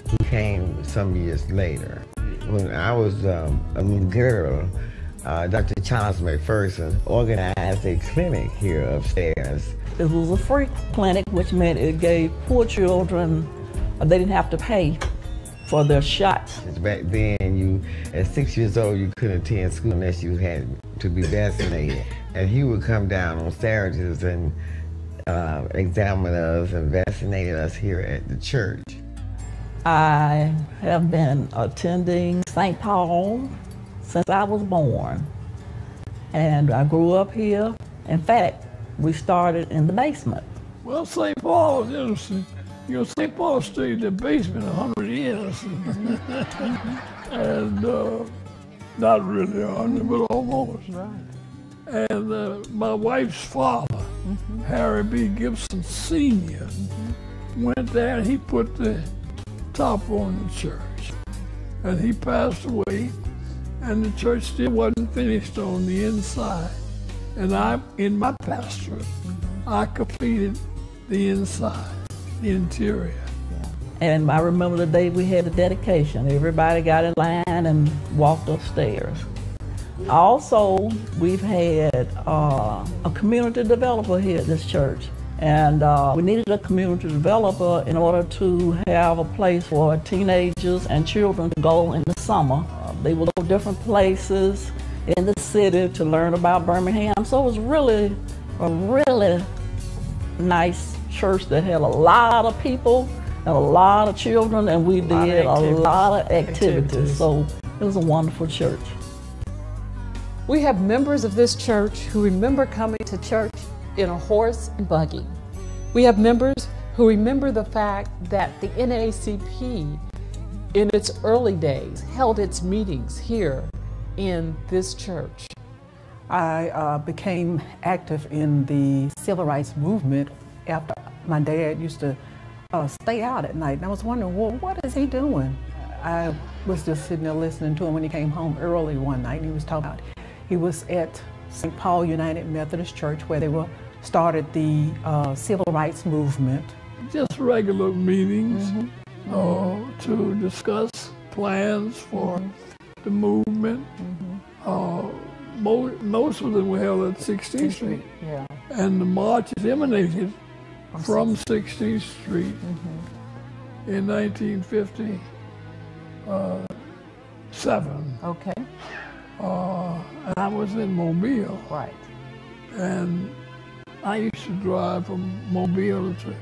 who came some years later. When I was a little girl, Dr. Charles McPherson organized a clinic here upstairs. It was a free clinic, which meant it gave poor children, they didn't have to pay for their shots. Back then, at 6 years old, you couldn't attend school unless you had to be vaccinated. And he would come down on Saturdays and examine us and vaccinate us here at the church. I have been attending St. Paul since I was born. And I grew up here. In fact, we started in the basement. Well, St. Paul is interesting. You know, St. Paul stayed in the basement 100 years. And not really 100, but almost. Right. And my wife's father, Harry B. Gibson Sr., went there and he put the top on the church. And he passed away, and the church still wasn't finished on the inside. And in my pastorate, I completed the inside, the interior. And I remember the day we had the dedication. Everybody got in line and walked upstairs. Also, we've had a community developer here at this church. And we needed a community developer in order to have a place for teenagers and children to go in the summer. They would go different places in the city to learn about Birmingham. So it was really a really nice church that had a lot of people and a lot of children, and we did a lot of activities. So it was a wonderful church. We have members of this church who remember coming to church in a horse and buggy. We have members who remember the fact that the NAACP in its early days held its meetings here in this church. I became active in the civil rights movement after my dad used to stay out at night. And I was wondering, well, what is he doing? I was just sitting there listening to him when he came home early one night, and he was talking about, he was at St. Paul United Methodist Church where they started the civil rights movement. Just regular meetings to discuss plans for the movement. Most of them were held at 16th Street. Yeah. And the marches emanated from 16th Street in 1957. Okay. And I was in Mobile. Right. And I used to drive from Mobile to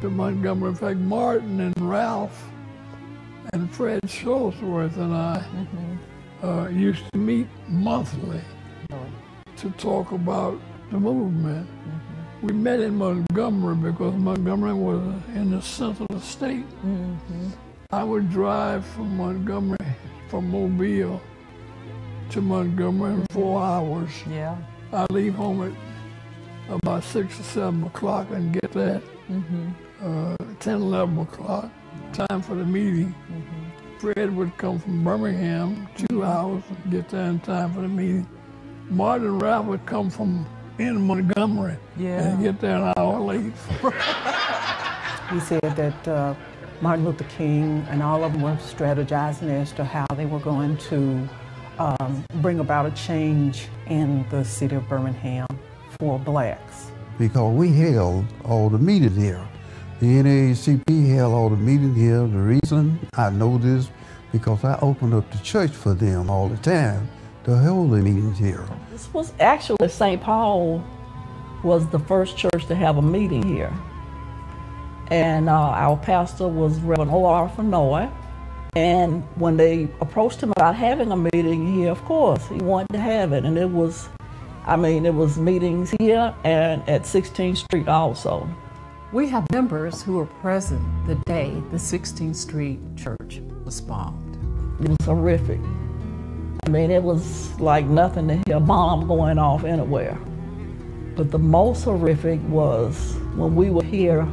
Montgomery. In fact, Martin and Ralph and Fred Shuttlesworth and I used to meet monthly to talk about the movement. We met in Montgomery because Montgomery was in the center of the state. I would drive from Montgomery, from Mobile to Montgomery in 4 hours. Yeah. I leave home at about 6 or 7 o'clock and get there 10, 11 o'clock, time for the meeting. Fred would come from Birmingham, 2 hours, and get there in time for the meeting. Martin and Ralph would come from in Montgomery and get there an hour late. He said that Martin Luther King and all of them were strategizing as to how they were going to bring about a change in the city of Birmingham for blacks. Because we held all the meetings here. The NAACP held all the meetings here. The reason I know this, because I opened up the church for them all the time to hold the meetings here. This was actually, St. Paul was the first church to have a meeting here. And our pastor was Reverend O.R. Fenoy. And when they approached him about having a meeting here, of course, he wanted to have it. And it was, it was meetings here and at 16th Street also. We have members who were present the day the 16th Street Church was bombed. It was horrific. It was like nothing to hear a bomb going off anywhere. But the most horrific was when we were here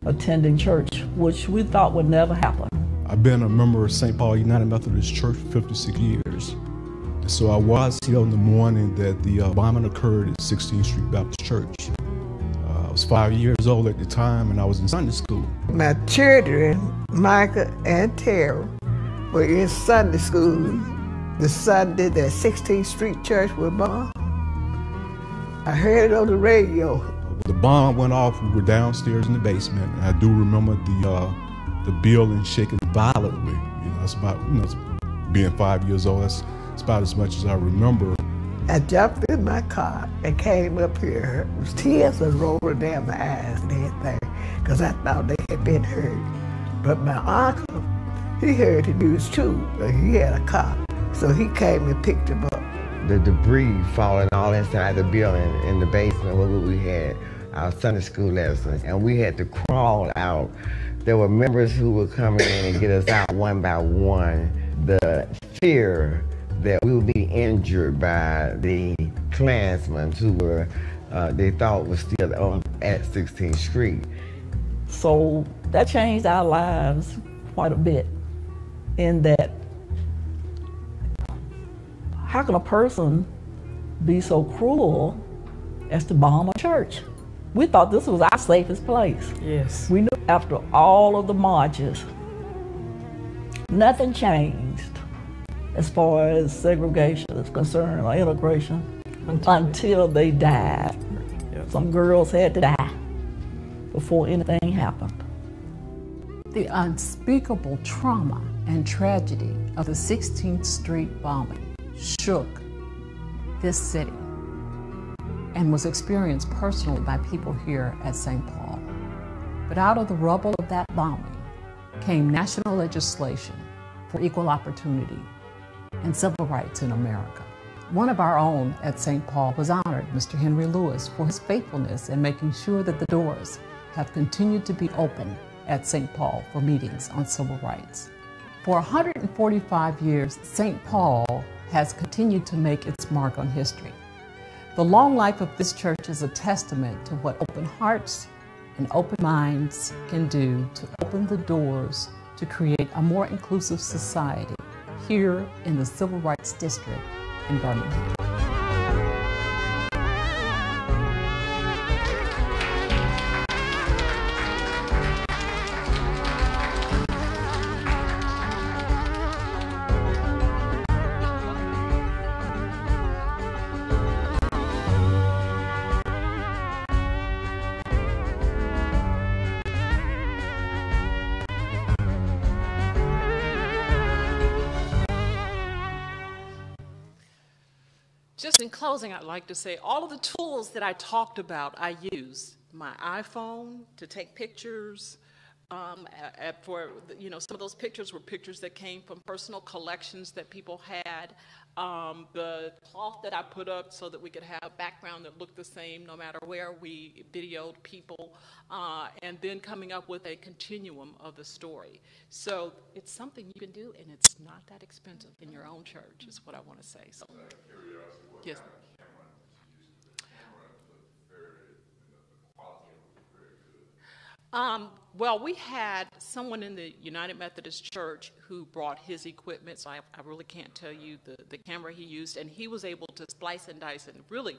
attending church, which we thought would never happen. I've been a member of St. Paul United Methodist Church for 56 years. And so I was here on the morning that the bombing occurred at 16th Street Baptist Church. was 5 years old at the time, and I was in Sunday school. My children, Micah and Tara, were in Sunday school the Sunday that 16th Street Church was bombed. I heard it on the radio. The bomb went off. We were downstairs in the basement, and I do remember the building shaking violently. You know, that's about, being 5 years old. That's about as much as I remember. I jumped in my car and came up here. Tears were rolling down my eyes and everything, because I thought they had been hurt. But my uncle, he heard the news too. He had a car, so he came and picked him up. The debris falling all inside the building in the basement where we had our Sunday school lessons, and we had to crawl out. There were members who would come in and get us out one by one. The fear that we would be injured by the Klansmen who were, they thought was still at 16th Street. So that changed our lives quite a bit, in that how can a person be so cruel as to bomb a church? We thought this was our safest place. Yes. We knew after all of the marches, nothing changed as far as segregation is concerned or integration until they died. Some girls had to die before anything happened. The unspeakable trauma and tragedy of the 16th Street bombing shook this city and was experienced personally by people here at St. Paul. But out of the rubble of that bombing came national legislation for equal opportunity and civil rights in America. One of our own at St. Paul was honored, Mr. Henry Lewis, for his faithfulness in making sure that the doors have continued to be open at St. Paul for meetings on civil rights. For 145 years, St. Paul has continued to make its mark on history. The long life of this church is a testament to what open hearts and open minds can do to open the doors to create a more inclusive society here in the Civil Rights District in Birmingham. Just in closing, I'd like to say all of the tools that I talked about, I use. My iPhone to take pictures. For some of those pictures were pictures that came from personal collections that people had. The cloth that I put up so that we could have a background that looked the same no matter where we videoed people, and then coming up with a continuum of the story. So it's something you can do, and it's not that expensive in your own church, is what I want to say. So, yes. Well, we had someone in the United Methodist Church who brought his equipment, so I really can't tell you the camera he used, and he was able to splice and dice, and really,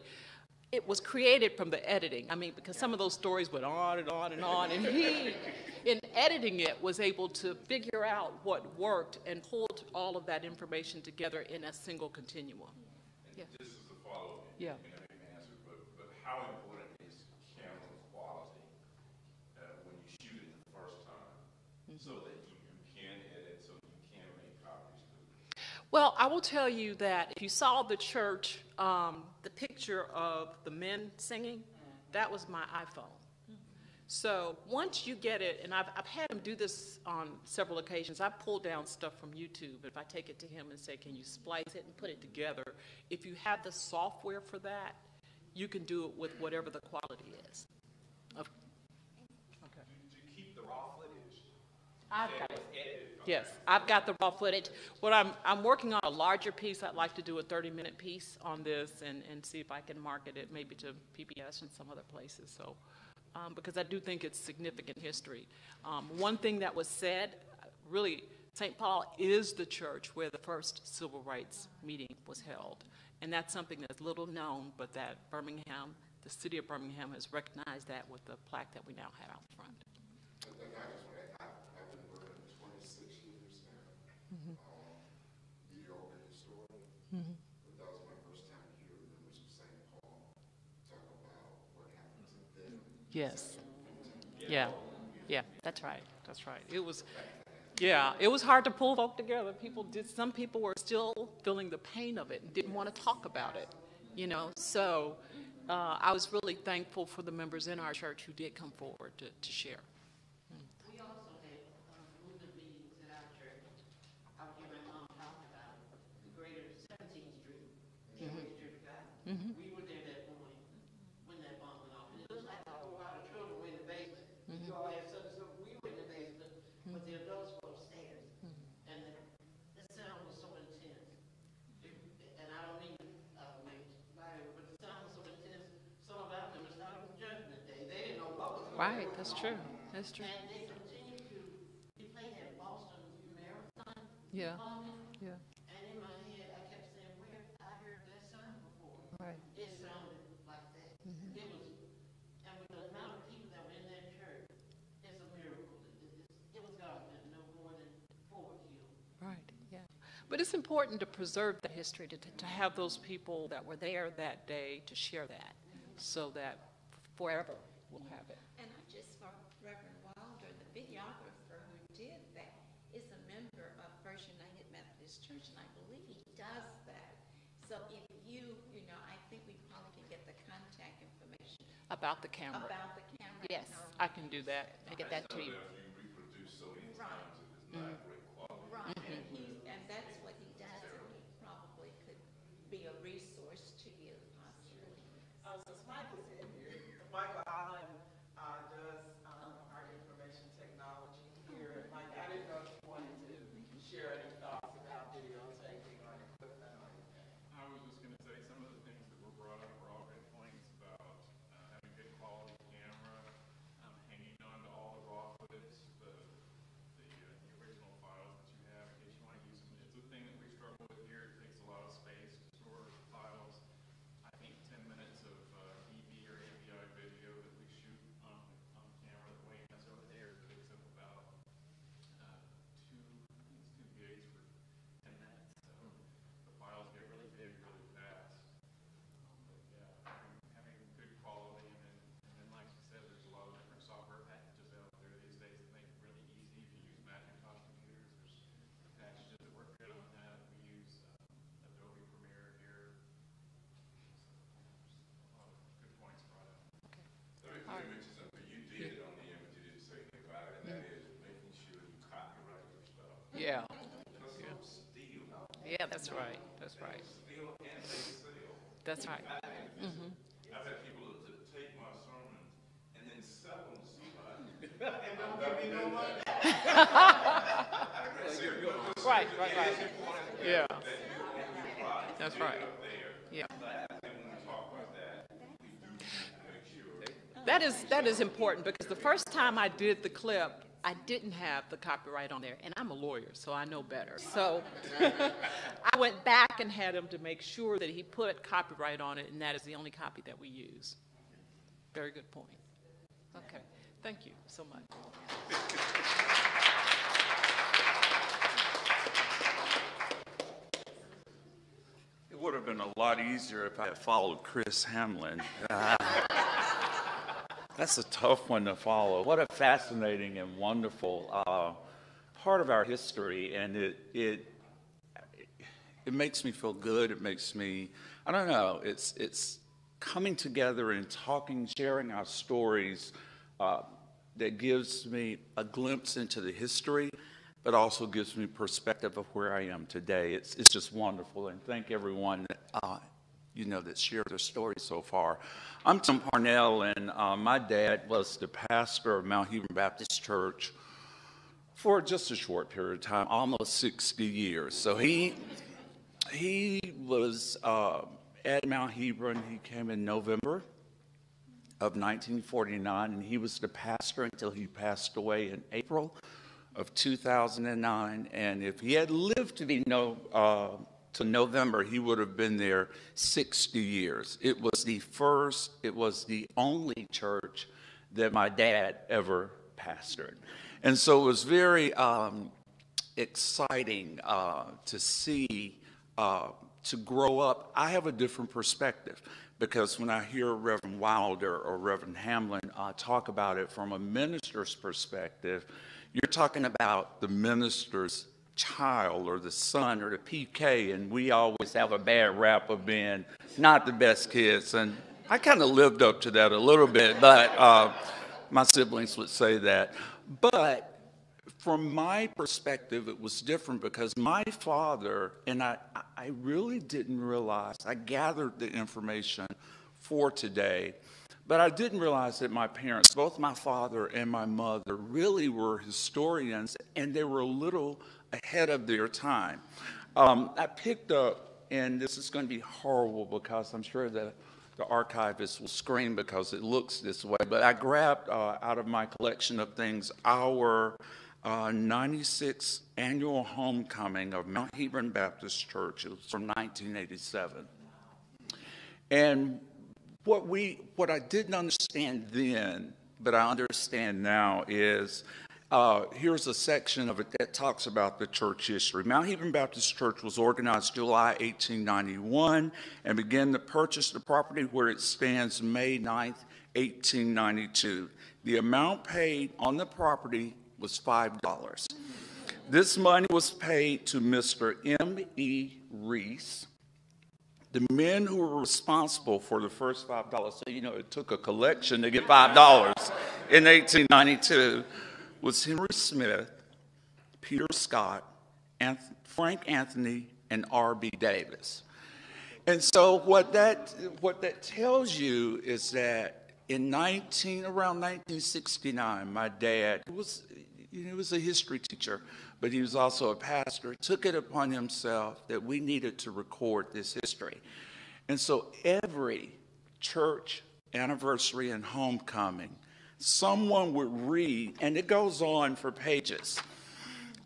it was created from the editing. I mean, because some of those stories went on and on and on, and he, in editing it, was able to figure out what worked and pulled all of that information together in a single continuum. Yeah. This is a follow-up. Yeah. You may not even answer, but how important is camera quality when you shoot it the first time, so that you can edit, so you can make copies? Well, I will tell you that if you saw the church, the picture of the men singing, that was my iPhone. So once you get it, and I've had him do this on several occasions, I pull down stuff from YouTube. If I take it to him and say, can you splice it and put it together, if you have the software for that, you can do it with whatever the quality is. Okay. Do you keep the raw footage? I've got it. Yes, I've got the raw footage. What I'm working on a larger piece. I'd like to do a 30-minute piece on this and see if I can market it maybe to PBS and some other places. So. Because I do think it's significant history. One thing that was said, really, St. Paul is the church where the first civil rights meeting was held. And that's something that's little known, but that Birmingham, the city of Birmingham has recognized that with the plaque that we now have out front. I think I just want to add, I've been working 26 years now. Mm-hmm. Mediocre historian. Mm-hmm. But that was my first time hearing members of St. Paul talk about what happened to them. Yes. Yeah. Yeah, that's right. That's right. It was, yeah, it was hard to pull folk together. Some people were still feeling the pain of it and didn't want to talk about it, you know. So I was really thankful for the members in our church who did come forward to share. We also had movement meetings at our church. I would hear my mom talking about the greater 17th Street, Gateway Strip guy. We were there that morning when that bomb went off. It looked like a whole lot of children were in the basement. You all had something, so we were in the basement, but the adults were upstairs. And the sound was so intense. And I don't mean make light of it, but the sound was so intense. Some of our members thought it was Judgment Day. They didn't know what was going on. Right, that's true. That's true. And they continued to, we played that Boston Marathon. Yeah. Yeah. And in my head, I kept saying, where I heard that sound before. Right. It sounded like that. It was, and with the amount of people that were in that church, it's a miracle. It was God that no more than 4 killed. Right, yeah. But it's important to preserve the history, to have those people that were there that day to share that, so that forever we'll have it. And I just saw Reverend Wilder, the videographer who did that, is a member of First United Methodist Church, and I believe he does that. So if you know, I think we probably can get the contact information. About the camera. About the camera. Yes, I can do that. I get that to you. Right, and that's what he does, and he probably could be a resource to you, possibly. Since Michael's in here, Michael Allen does our information technology here. And Mike, I didn't know if you wanted to share any thoughts about videotaping or equipment or anything. I was just going to say some of the things that were brought up were all good points about having good quality camera, hanging on to all the raw footage, the original files that you have in case you want to use them. It's a thing that we struggle with here. It takes a lot of space to store files. I think 10 minutes of EV or AVI video that we shoot on camera that Wayne has over there takes up about 2 gigs for 10 minutes. So the files get really big really fast. But yeah, having good quality, and then like you said, there's a lot of different software packages out there these days that make it really easy. If you use Macintosh computers, there's packages that work good on that. We use Adobe Premiere here. So, a lot of good points brought up. Okay. So if you mentioned something you did on the end, but you didn't say anything about it, and that is making sure you copyright your stuff. Yeah. Because some steal. Yeah, that's right. That's right. Steal and they sell. That's right. I've had people that take my sermons and then sell them to somebody. And don't give me no money. Right. Yeah. That's right. Yeah. That is important, because the first time I did the clip, I didn't have the copyright on there, and I'm a lawyer, so I know better. So I went back and had him to make sure that he put copyright on it, and that is the only copy that we use. Very good point. Okay, thank you so much. It would have been a lot easier if I had followed Chris Hamlin. That's a tough one to follow. What a fascinating and wonderful part of our history, and it makes me feel good. It makes me, I don't know, it's coming together and talking, sharing our stories that gives me a glimpse into the history, but also gives me perspective of where I am today. It's just wonderful, and thank everyone that that shared their story so far. I'm Tim Parnell, and my dad was the pastor of Mount Hebron Baptist Church for just a short period of time, almost 60 years. So he was at Mount Hebron. He came in November of 1949, and he was the pastor until he passed away in April of 2009. And if he had lived to be to November, he would have been there 60 years. It was the only church that my dad ever pastored. And so it was very exciting to see, to grow up. I have a different perspective because when I hear Reverend Wilder or Reverend Hamlin talk about it from a minister's perspective, you're talking about the minister's child or the son or the PK, and we always have a bad rap of being not the best kids. And I kind of lived up to that a little bit, but my siblings would say that. But from my perspective, it was different because my father, and I really didn't realize, I gathered the information for today, but I didn't realize that my parents, both my father and my mother, really were historians, and they were a little ahead of their time. I picked up, and this is going to be horrible because I'm sure the archivist will scream because it looks this way, but I grabbed out of my collection of things our 96th annual homecoming of Mount Hebron Baptist Church. It was from 1987. And what I didn't understand then, but I understand now, is here's a section of it that talks about the church history. Mount Hebron Baptist Church was organized July 1891 and began to purchase the property where it stands May 9th, 1892. The amount paid on the property was $5. This money was paid to Mr. M.E. Reese. The men who were responsible for the first $5, so you know it took a collection to get $5 in 1892, was Henry Smith, Peter Scott, Frank Anthony, and R.B. Davis. And so what that tells you is that in around 1969, my dad was a history teacher, but he was also a pastor, took it upon himself that we needed to record this history. And so every church anniversary and homecoming, someone would read, and it goes on for pages,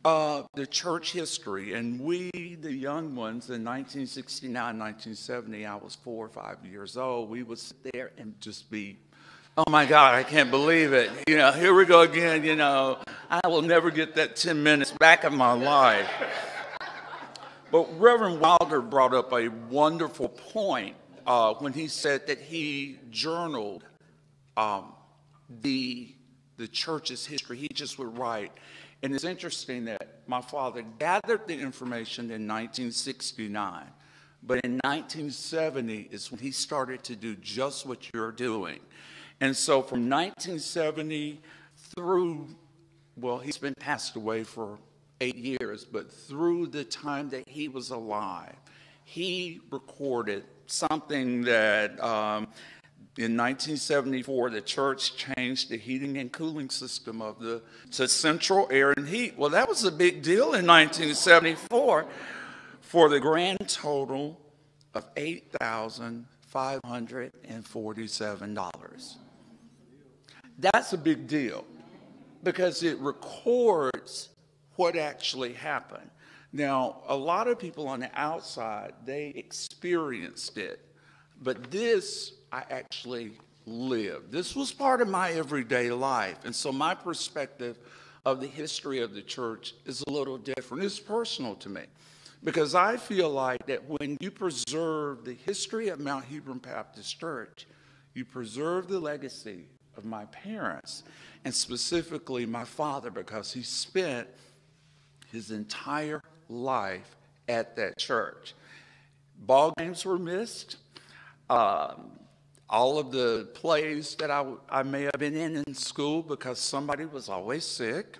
the church history. And we, the young ones, in 1969, 1970, I was 4 or 5 years old, we would sit there and just be, oh my God, I can't believe it. You know, here we go again, you know, I will never get that 10 minutes back of my life. But Reverend Wilder brought up a wonderful point when he said that he journaled the church's history. He just would write. And it's interesting that my father gathered the information in 1969, but in 1970 is when he started to do just what you're doing. And so from 1970 through, well, he's been passed away for 8 years, but through the time that he was alive, he recorded something that in 1974, the church changed the heating and cooling system to central air and heat. Well, that was a big deal in 1974 for the grand total of $8,547. That's a big deal because it records what actually happened. Now, a lot of people on the outside, they experienced it, but this I actually lived. This was part of my everyday life. And so my perspective of the history of the church is a little different. It's personal to me because I feel like that when you preserve the history of Mount Hebron Baptist Church, you preserve the legacy of my parents, and specifically my father, because he spent his entire life at that church. Ball games were missed. All of the plays that I may have been in school because somebody was always sick.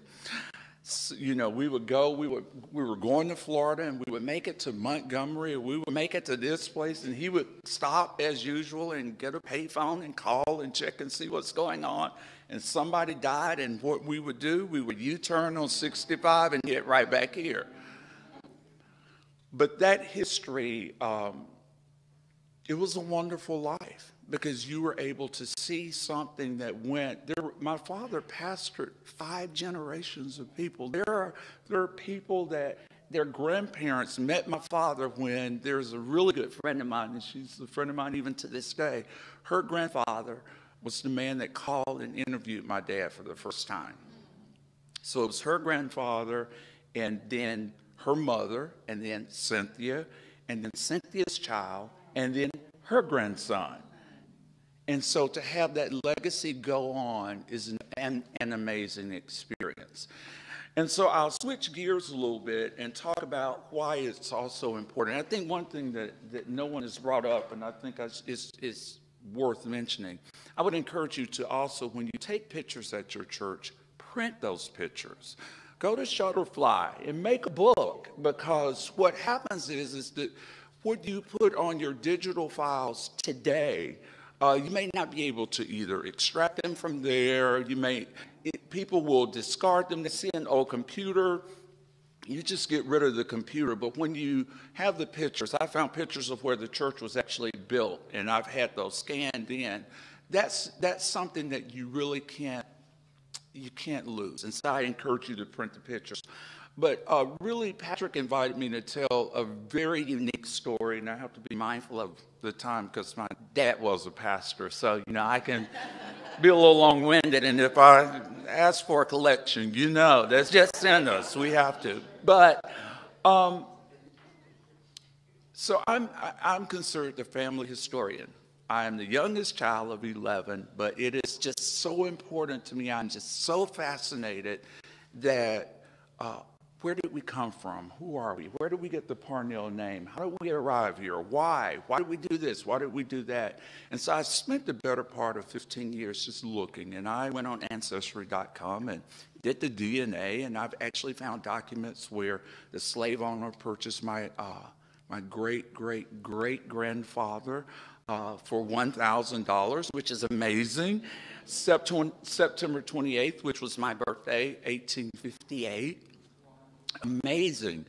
So, you know, we would go, we were going to Florida, and we would make it to Montgomery, or we would make it to this place, and he would stop as usual and get a payphone and call and check and see what's going on. And somebody died, and what we would do, we would U-turn on 65 and get right back here. But that history, it was a wonderful life because you were able to see something that went there. My father pastored 5 generations of people. There are people that their grandparents met my father when there's a really good friend of mine, and she's a friend of mine even to this day. Her grandfather was the man that called and interviewed my dad for the first time. So it was her grandfather, and then her mother, and then Cynthia, and then Cynthia's child, and then her grandson. And so to have that legacy go on is an amazing experience. And so I'll switch gears a little bit and talk about why it's also important. I think one thing that no one has brought up, and I think is worth mentioning, I would encourage you to also, when you take pictures at your church, print those pictures. Go to Shutterfly and make a book, because what happens is that what you put on your digital files today, you may not be able to either extract them from there. People will discard them. They see an old computer. You just get rid of the computer. But when you have the pictures, I found pictures of where the church was actually built, and I've had those scanned in. That's something that you really can't lose. And so I encourage you to print the pictures. But really, Patrick invited me to tell a very unique story, and I have to be mindful of the time because my dad was a pastor, so, I can be a little long-winded, and if I ask for a collection, that's just in us. We have to. But, so I'm considered the family historian. I am the youngest child of 11, but it is just so important to me. I'm just so fascinated that where did we come from? Who are we? Where did we get the Parnell name? How did we arrive here? Why? Why did we do this? Why did we do that? And so I spent the better part of 15 years just looking, and I went on Ancestry.com and did the DNA, and I've actually found documents where the slave owner purchased my great-great-great-grandfather for $1,000, which is amazing. September 28th, which was my birthday, 1858. Amazing.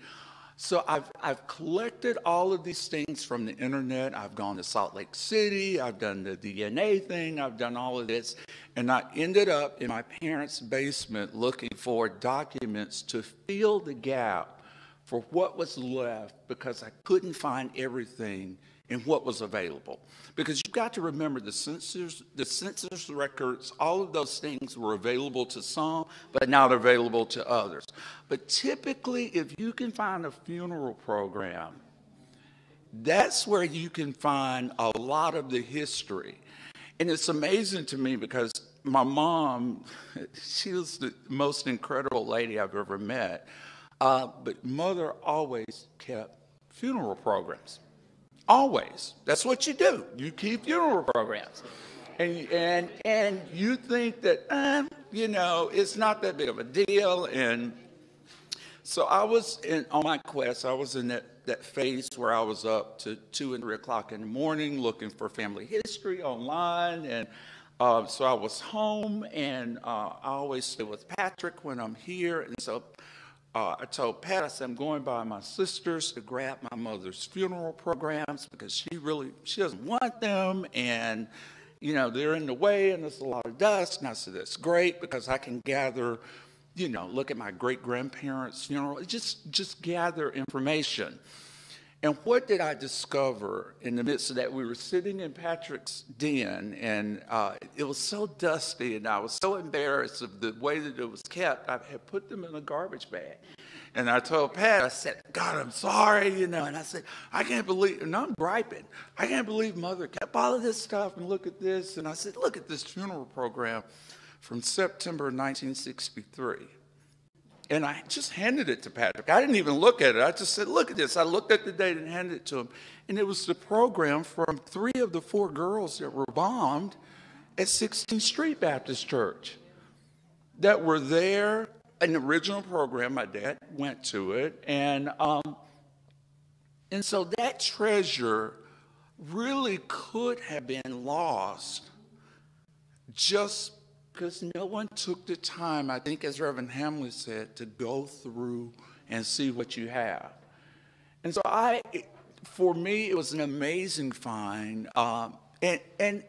So I've collected all of these things from the internet. I've gone to Salt Lake City. I've done the DNA thing. I've done all of this. And I ended up in my parents' basement looking for documents to fill the gap for what was left, because I couldn't find everything in what was available. Because you've got to remember the census records, all of those things were available to some, but not available to others. But typically, if you can find a funeral program, that's where you can find a lot of the history. And it's amazing to me because my mom, she was the most incredible lady I've ever met. But Mother always kept funeral programs. Always. That's what you do. You keep funeral programs. And you think that, it's not that big of a deal. And so I was on my quest. I was in that phase where I was up to 2 and 3 o'clock in the morning looking for family history online. And so I was home, and I always stay with Patrick when I'm here. And so I told Pat, I said, I'm going by my sisters to grab my mother's funeral programs because she doesn't want them, and, they're in the way, and there's a lot of dust. And I said, that's great because I can gather, look at my great-grandparents' funeral, just gather information. And what did I discover in the midst of that? We were sitting in Patrick's den, and it was so dusty, and I was so embarrassed of the way that it was kept. I had put them in a garbage bag. And I told Pat, I said, God, I'm sorry, and I said, I can't believe, and I'm griping, I can't believe Mother kept all of this stuff, and look at this. And I said, look at this funeral program from September 1963. And I just handed it to Patrick. I didn't even look at it. I just said, look at this. I looked at the date and handed it to him. And it was the program from 3 of the 4 girls that were bombed at 16th Street Baptist Church that were there. An original program. My dad went to it. And so that treasure really could have been lost just because no one took the time, I think, as Reverend Hamlin said, to go through and see what you have. And so for me, it was an amazing find. And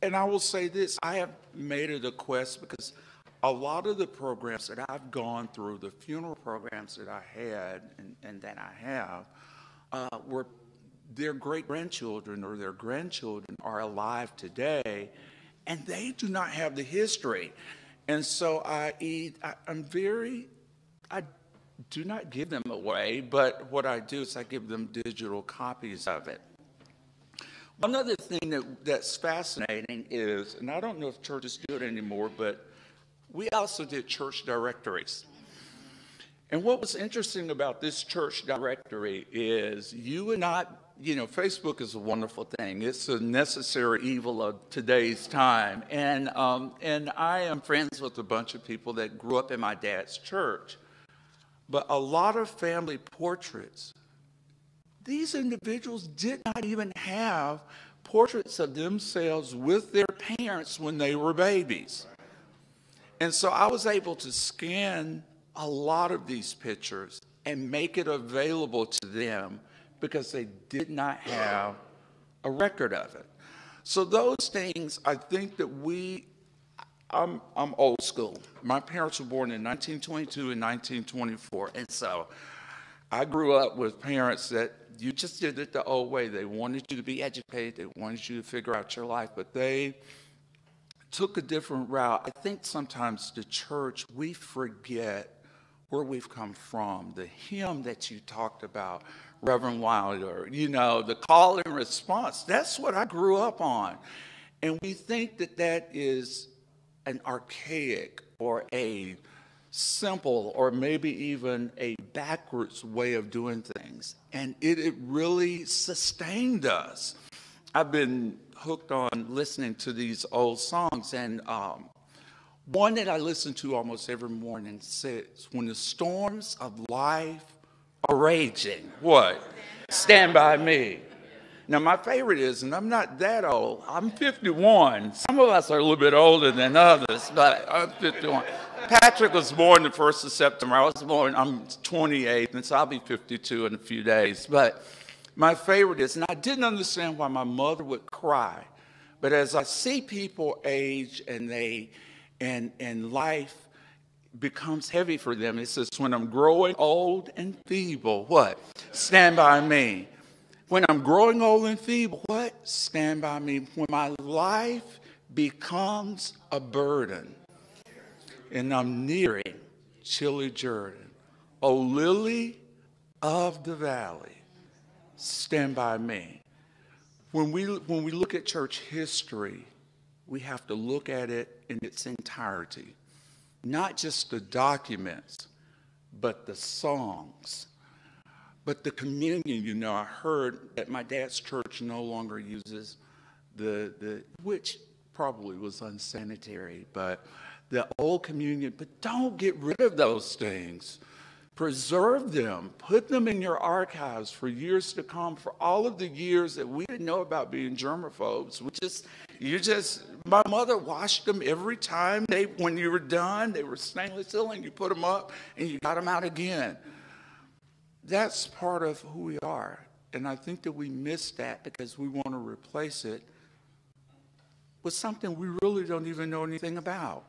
I will say this, I have made it a quest because a lot of the programs that I've gone through, the funeral programs that I had and that I have, were their great-grandchildren or their grandchildren are alive today, and they do not have the history. And so I do not give them away, but what I do is I give them digital copies of it. One other thing that's fascinating is, and I don't know if churches do it anymore, but we also did church directories. And what was interesting about this church directory is you would not, Facebook is a wonderful thing. It's a necessary evil of today's time. And I am friends with a bunch of people that grew up in my dad's church. But a lot of family portraits, these individuals did not even have portraits of themselves with their parents when they were babies. And so I was able to scan a lot of these pictures and make it available to them because they did not have a record of it. So those things, I think that I'm old school. My parents were born in 1922 and 1924, and so I grew up with parents that you just did it the old way. They wanted you to be educated, they wanted you to figure out your life, but they took a different route. I think sometimes the church, we forget where we've come from. The hymn that you talked about, Reverend Wilder, the call and response, that's what I grew up on. And we think that that is an archaic or a simple or maybe even a backwards way of doing things. And it really sustained us. I've been hooked on listening to these old songs, and one that I listen to almost every morning says, when the storms of life are raging, what? Stand by me. Now, my favorite is, and I'm not that old, I'm 51. Some of us are a little bit older than others, but I'm 51. Patrick was born the 1st of September. I'm 28, and so I'll be 52 in a few days. But my favorite is, and I didn't understand why my mother would cry, but as I see people age and life becomes heavy for them, it says, when I'm growing old and feeble, what? Stand by me. When I'm growing old and feeble, what? Stand by me. When my life becomes a burden and I'm nearing chilly Jordan, O lily of the valley, stand by me. When we look at church history, we have to look at it in its entirety. Not just the documents, but the songs. But the communion, I heard that my dad's church no longer uses which probably was unsanitary, but the old communion. But don't get rid of those things. Preserve them. Put them in your archives for years to come. For all of the years that we didn't know about being germaphobes, my mother washed them every time. When you were done, they were stainless steel, and you put them up, and you got them out again. That's part of who we are. And I think that we miss that because we want to replace it with something we really don't even know anything about.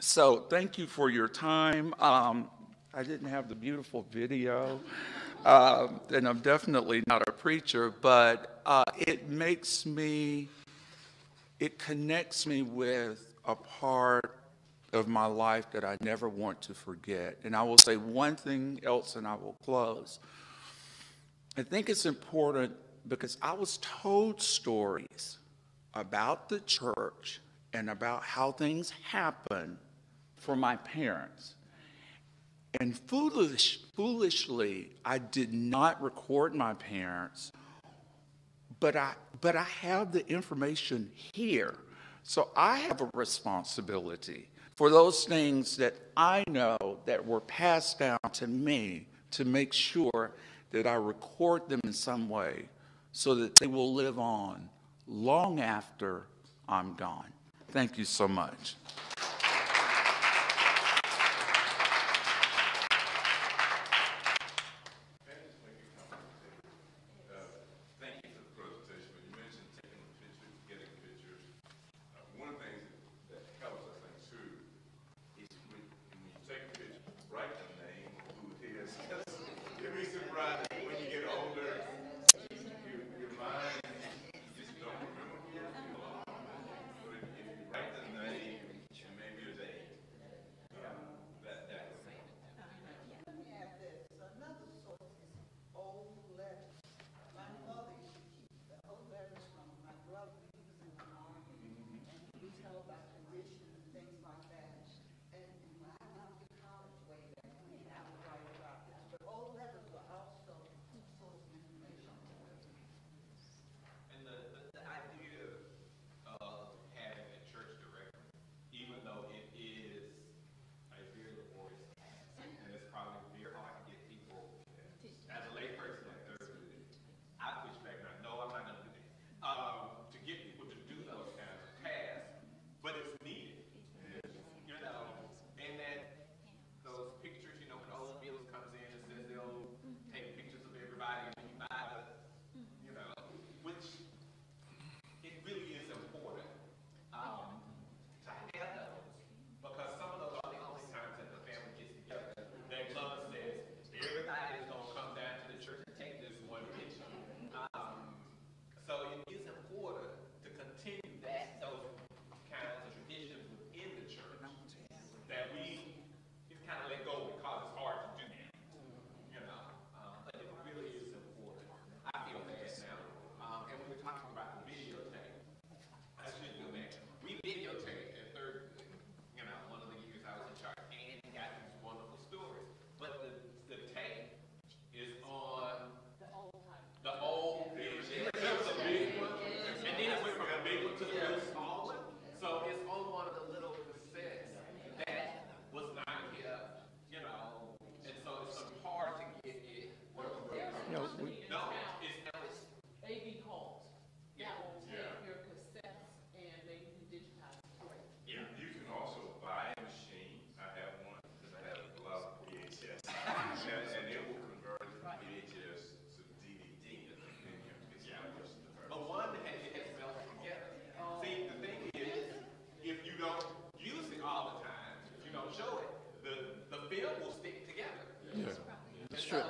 So thank you for your time. I didn't have the beautiful video, and I'm definitely not a preacher, but it connects me with a part of my life that I never want to forget. And I will say one thing else and I will close. I think it's important because I was told stories about the church and about how things happen for my parents. And foolishly, I did not record my parents, but I have the information here. So I have a responsibility for those things that I know that were passed down to me to make sure that I record them in some way so that they will live on long after I'm gone. Thank you so much. is important to continue those kinds of traditions within the church that we kind of let go because it's hard to do that, but it really is important. I feel that now. And when we're talking about the videotape, I should do that. We videotaped at third, one of the years I was in charge, and got these wonderful stories. But the tape is on the old video. It was a big one, and then it went from a big one to the real small one. So it's on one of the little cassettes that was not kept, and so it's hard to get it. No, it's A.B. Holt. That will take your cassettes and they can digitize it for you. Yeah, you can also buy a machine. I have one because I have a lot of VHS. And it will convert it from VHS to DVD. But one has melted together. See, the thing is, if you don't use it all the time, if you don't show it, the film will stick together. Yeah, that's true.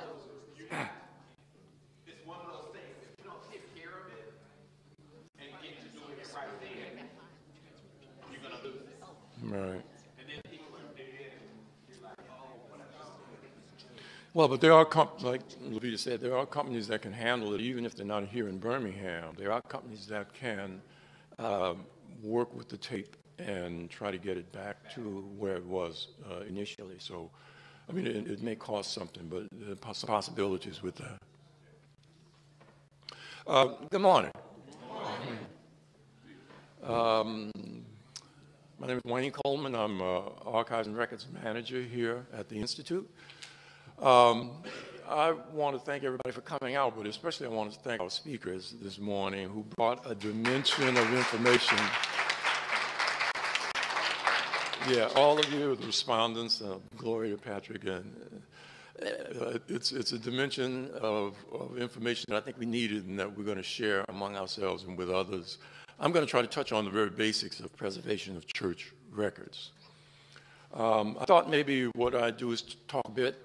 It's one of those things. If you don't take care of it and get to doing it right then, you're going to lose it. Right. And then people are dead and you're like, oh, whatever. Well, but there are, like Levita said, there are companies that can handle it, even if they're not here in Birmingham. There are companies that can work with the tape and try to get it back to where it was initially. So, I mean, it may cost something, but there are possibilities with that. Good morning. My name is Wayne Coleman. I'm Archives and Records Manager here at the Institute. I want to thank everybody for coming out, but especially I want to thank our speakers this morning who brought a dimension of information. Yeah, all of you, the respondents, Gloria, Patrick, and it's a dimension of information that I think we needed and that we're going to share among ourselves and with others. I'm going to try to touch on the very basics of preservation of church records. I thought maybe what I'd do is talk a bit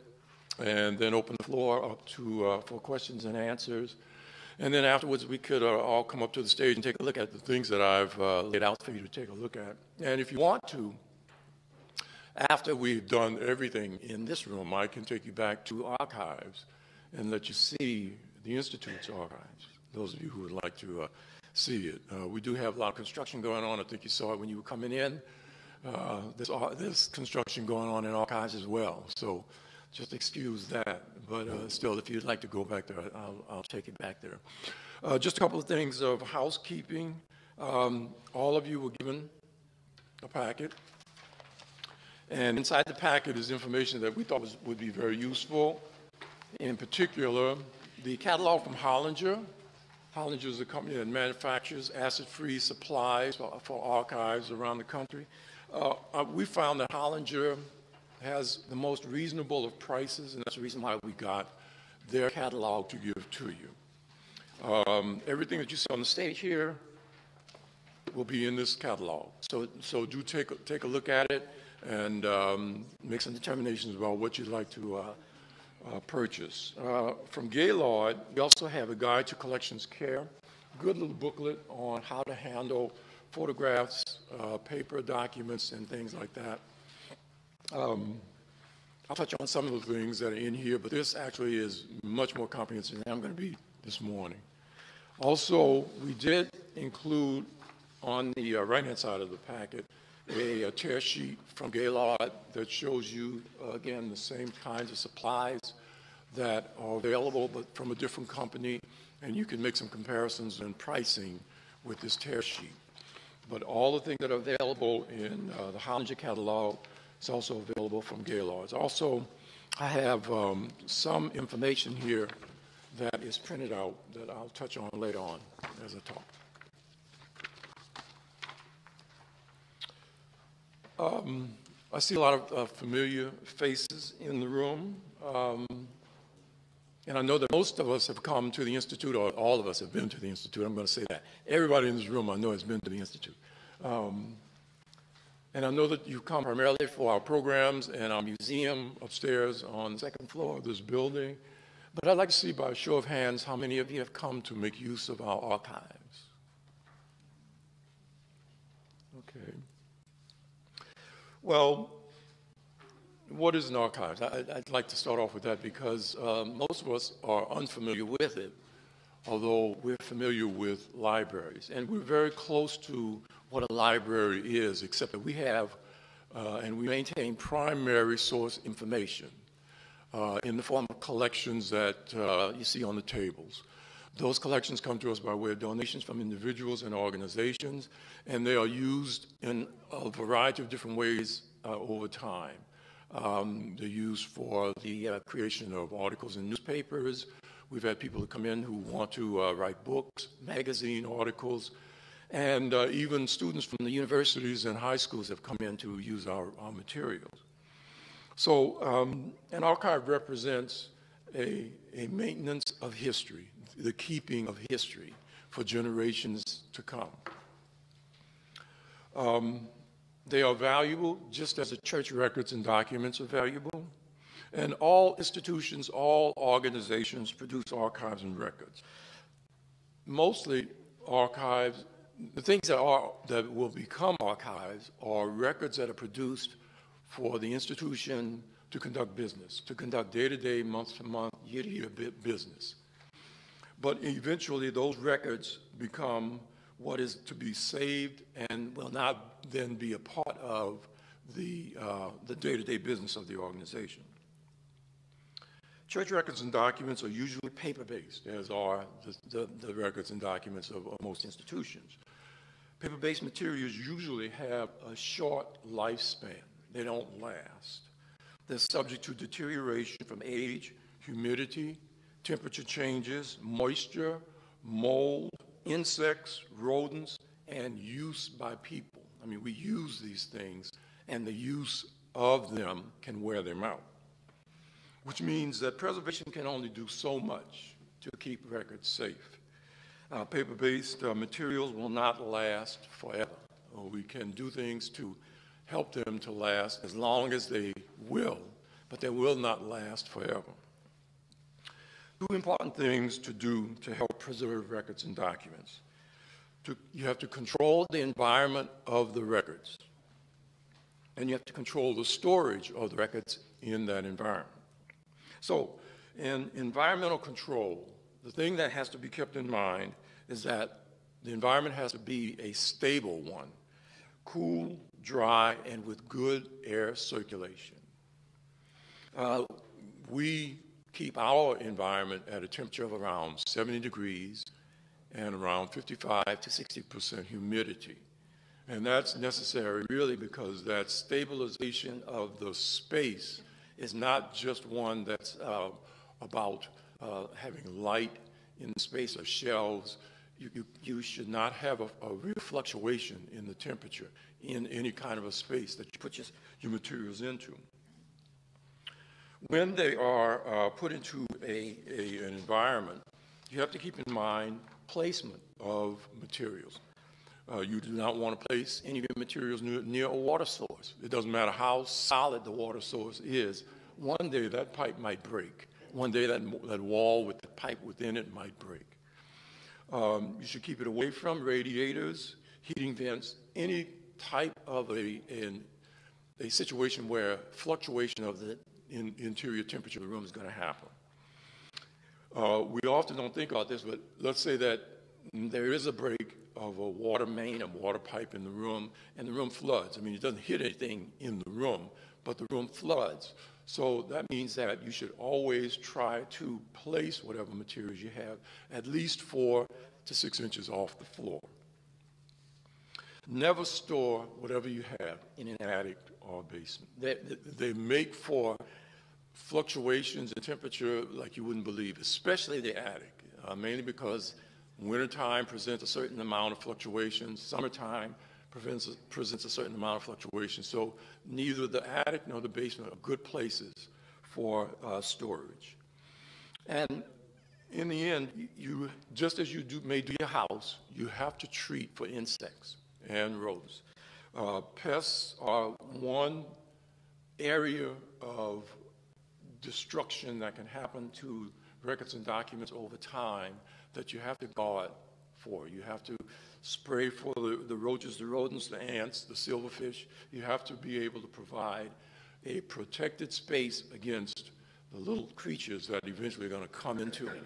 and then open the floor up to for questions and answers. And then afterwards, we could all come up to the stage and take a look at the things that I've laid out for you to take a look at. And if you want to, after we've done everything in this room, I can take you back to archives and let you see the Institute's archives, those of you who would like to see it. We do have a lot of construction going on. I think you saw it when you were coming in. There's construction going on in archives as well. So just excuse that. But still, if you'd like to go back there, I'll take you back there. Just a couple of things of housekeeping. All of you were given a packet. And inside the packet is information that we thought would be very useful. In particular, the catalog from Hollinger. Hollinger is a company that manufactures acid-free supplies for archives around the country. We found that Hollinger has the most reasonable of prices, and that's the reason why we got their catalog to give to you. Everything that you see on the stage here will be in this catalog. So do take a look at it and make some determinations about what you'd like to purchase. From Gaylord, we also have a guide to collections care, good little booklet on how to handle photographs, paper documents, and things like that. I'll touch on some of the things that are in here, but this actually is much more comprehensive than I'm going to be this morning. Also, we did include on the right-hand side of the packet a tear sheet from Gaylord that shows you, again, the same kinds of supplies that are available, but from a different company, and you can make some comparisons in pricing with this tear sheet. But all the things that are available in the Hollinger catalog is also available from Gaylord. Also, I have some information here that is printed out that I'll touch on later on as I talk. I see a lot of familiar faces in the room. And I know that most of us have come to the Institute, or all of us have been to the Institute. I'm going to say that. Everybody in this room I know has been to the Institute. And I know that you come primarily for our programs and our museum upstairs on the second floor of this building. But I'd like to see by a show of hands how many of you have come to make use of our archives. Okay. Well, what is an archive? I'd like to start off with that because most of us are unfamiliar with it, although we're familiar with libraries. And we're very close to what a library is, except that we have and we maintain primary source information in the form of collections that you see on the tables. Those collections come to us by way of donations from individuals and organizations, and they are used in a variety of different ways over time. They're used for the creation of articles in newspapers. We've had people who come in who want to write books, magazine articles, and even students from the universities and high schools have come in to use our materials. So an archive represents a maintenance of history, the keeping of history for generations to come. They are valuable just as the church records and documents are valuable. And all institutions, all organizations produce archives and records. Mostly archives, the things that will become archives are records that are produced for the institution to conduct business, to conduct day-to-day, month-to-month, year-to-year business. But eventually those records become what is to be saved and will not then be a part of the day-to-day business of the organization. Church records and documents are usually paper-based, as are the records and documents of most institutions. Paper-based materials usually have a short lifespan. They don't last. They're subject to deterioration from age, humidity, temperature changes, moisture, mold, insects, rodents, and use by people. I mean, we use these things, and the use of them can wear them out, which means that preservation can only do so much to keep records safe. Paper-based materials will not last forever. We can do things to help them to last as long as they will, but they will not last forever. Two important things to do to help preserve records and documents. You have to control the environment of the records, and you have to control the storage of the records in that environment. So in environmental control, the thing that has to be kept in mind is that the environment has to be a stable one, cool, dry, and with good air circulation. We keep our environment at a temperature of around 70 degrees and around 55 to 60% humidity. And that's necessary really because that stabilization of the space is not just one that's about having light in the space of shelves. You should not have a real fluctuation in the temperature in any kind of a space that you put your materials into. When they are put into an environment, you have to keep in mind placement of materials. You do not want to place any of your materials near a water source. It doesn't matter how solid the water source is. One day that pipe might break. One day that wall with the pipe within it might break. You should keep it away from radiators, heating vents, any type of a situation where fluctuation of the interior temperature of the room is going to happen. We often don't think about this, but let's say that there is a break of a water main, a water pipe in the room, and the room floods. I mean, it doesn't hit anything in the room, but the room floods. So that means that you should always try to place whatever materials you have at least 4 to 6 inches off the floor. Never store whatever you have in an attic or basement. They make for fluctuations in temperature like you wouldn't believe, especially the attic, mainly because wintertime presents a certain amount of fluctuations, summertime presents a certain amount of fluctuation. So neither the attic nor the basement are good places for storage. And in the end, just as you may do your house, you have to treat for insects and rodents. Pests are one area of destruction that can happen to records and documents over time that you have to guard for. You have to spray for the roaches, the rodents, the ants, the silverfish. You have to be able to provide a protected space against the little creatures that eventually are going to come into it.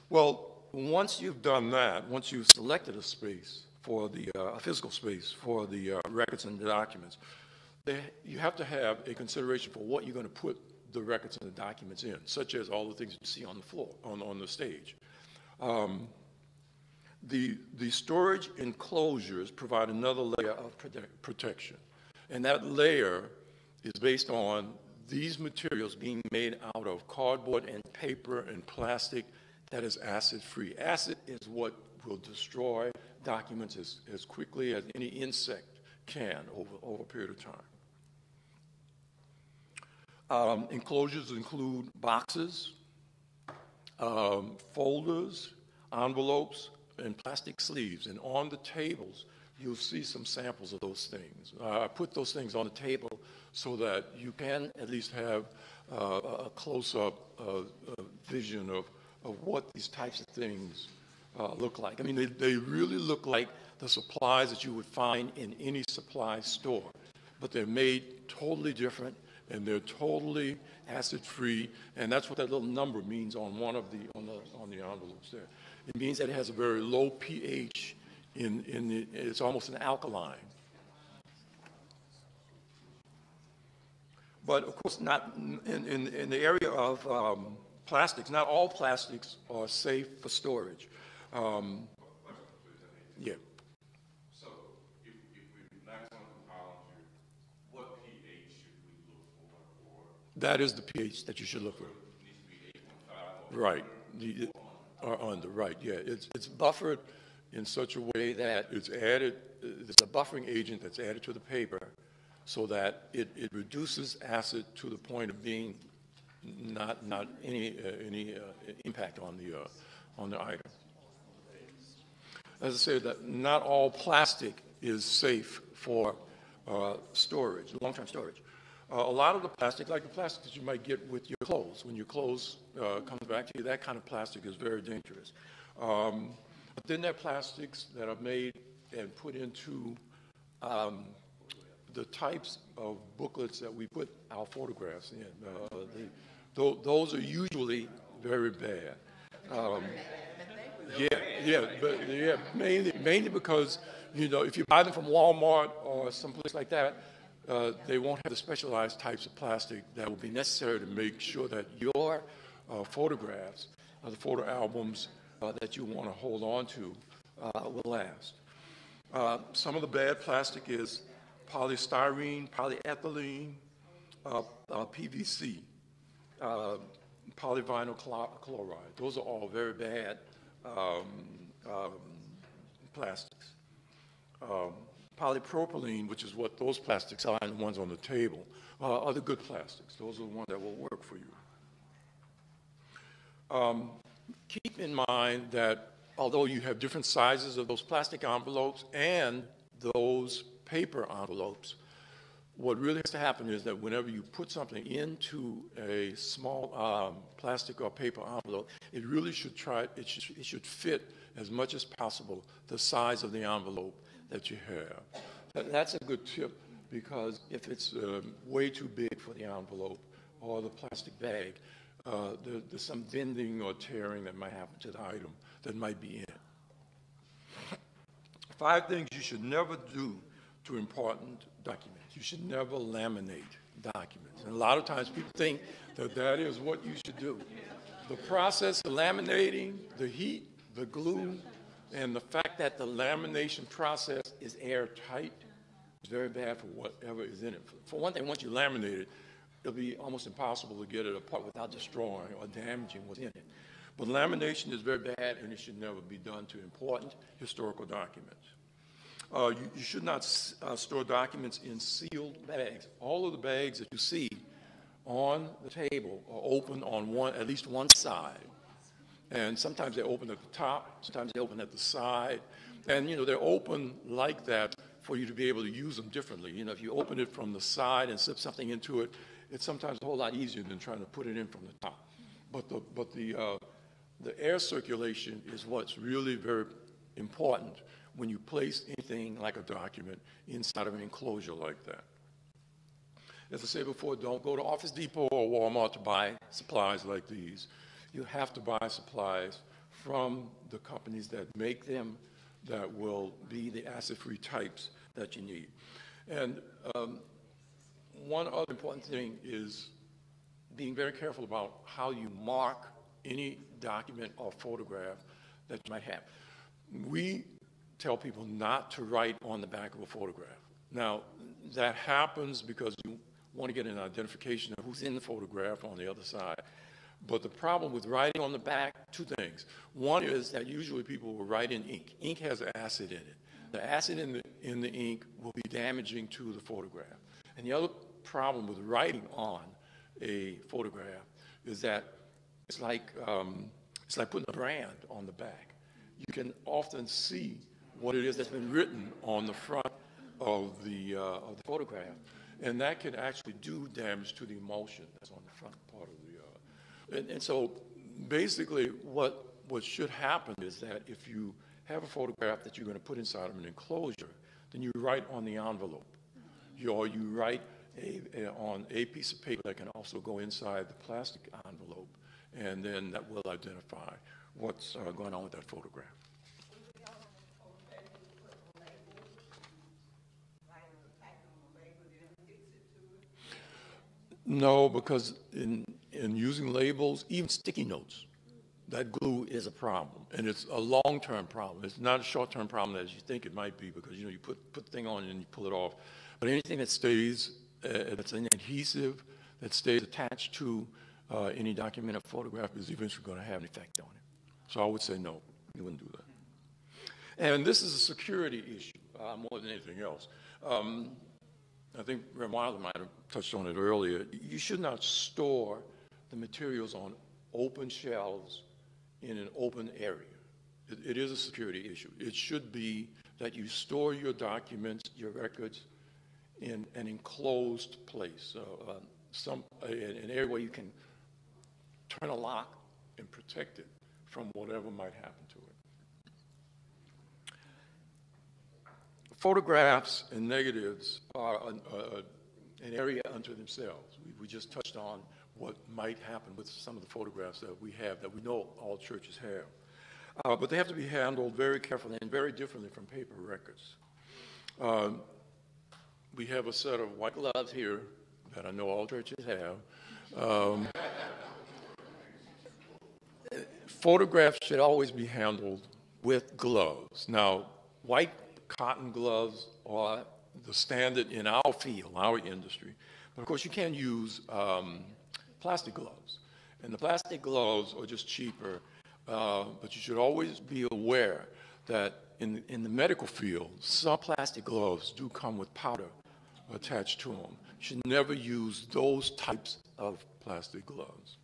Well, once you've done that, once you've selected a space for the a physical space for the records and the documents, you have to have a consideration for what you're going to put the records and the documents in, such as all the things you see on the floor, on the stage. The storage enclosures provide another layer of protection, and that layer is based on these materials being made out of cardboard and paper and plastic that is acid-free. Acid is what will destroy documents as quickly as any insect can over a period of time. Enclosures include boxes, folders, envelopes, and plastic sleeves. And on the tables, you'll see some samples of those things. I put those things on the table so that you can at least have a close-up vision of what these types of things look like. I mean, they really look like the supplies that you would find in any supply store, but they're made totally different, and they're totally acid-free, and that's what that little number means on one of the on the envelopes there. It means that it has a very low pH. It's almost an alkaline. But of course, not in the area of plastics. Not all plastics are safe for storage. Yeah. So, if we maximum compound, what pH should we look for? That is the pH that you should look for. It needs to be 8.5. Right. Or under, right, yeah. It's buffered in such a way that it's added, there's a buffering agent that's added to the paper so that it reduces acid to the point of being not any impact on the item. As I said, that not all plastic is safe for storage, long-term storage. A lot of the plastic, like the plastic that you might get with your clothes, when your clothes comes back to you, that kind of plastic is very dangerous. But then there are plastics that are made and put into the types of booklets that we put our photographs in. Those are usually very bad. Mainly because, you know, if you buy them from Walmart or someplace like that, they won't have the specialized types of plastic that will be necessary to make sure that your photographs, the photo albums that you want to hold on to will last. Some of the bad plastic is polystyrene, polyethylene, PVC, polyvinyl chloride. Those are all very bad plastics. Polypropylene, which is what those plastics are, and the ones on the table, are the good plastics. Those are the ones that will work for you. Keep in mind that although you have different sizes of those plastic envelopes and those paper envelopes, what really has to happen is that whenever you put something into a small plastic or paper envelope, it really should it should fit as much as possible the size of the envelope that you have. That's a good tip, because if it's way too big for the envelope or the plastic bag, there's some bending or tearing that might happen to the item that might be in it. 5 things you should never do to important documents. You should never laminate documents. And a lot of times people think that that is what you should do. The process of laminating, the heat, the glue, and the fact that the lamination process is airtight is very bad for whatever is in it. For one thing, once you laminate it, it'll be almost impossible to get it apart without destroying or damaging what's in it. But lamination is very bad, and it should never be done to important historical documents. You should not store documents in sealed bags. All of the bags that you see on the table are open on at least one side. And sometimes they open at the top, sometimes they open at the side. And, you know, they're open like that for you to be able to use them differently. You know, if you open it from the side and slip something into it, it's sometimes a whole lot easier than trying to put it in from the top. But the the air circulation is what's really very important when you place anything like a document inside of an enclosure like that. As I said before, don't go to Office Depot or Walmart to buy supplies like these. You have to buy supplies from the companies that make them, that will be the acid-free types that you need. And one other important thing is being very careful about how you mark any document or photograph that you might have. We tell people not to write on the back of a photograph. Now, that happens because you want to get an identification of who's in the photograph on the other side. But the problem with writing on the back, two things. One is that usually people will write in ink. Ink has acid in it. The acid in the ink will be damaging to the photograph. And the other problem with writing on a photograph is that it's like putting a brand on the back. You can often see what it is that's been written on the front of the photograph, and that can actually do damage to the emulsion that's on the front part of the. And so, basically, what should happen is that if you have a photograph that you're going to put inside of an enclosure, then you write on the envelope, or you write on a piece of paper that can also go inside the plastic envelope, and then that will identify what's going on with that photograph. No, because in using labels, even sticky notes, that glue is a problem, and it's a long-term problem. It's not a short-term problem as you think it might be, because you put the thing on and you pull it off. But anything that stays, that's an adhesive that stays attached to any document or photograph is eventually going to have an effect on it. So I would say no, you wouldn't do that. And this is a security issue more than anything else. I think Reverend Wilder might have touched on it earlier. You should not store the materials on open shelves in an open area. It is a security issue. It should be that you store your documents, your records, in an enclosed place, an area where you can turn a lock and protect it from whatever might happen to it. Photographs and negatives are an area unto themselves. We just touched on what might happen with some of the photographs that we have, that we know all churches have. But they have to be handled very carefully and very differently from paper records. We have a set of white gloves here that I know all churches have. Photographs should always be handled with gloves. Now, white cotton gloves are the standard in our field, our industry. But of course, you can use plastic gloves. And the plastic gloves are just cheaper, but you should always be aware that in the medical field, some plastic gloves do come with powder attached to them. You should never use those types of plastic gloves.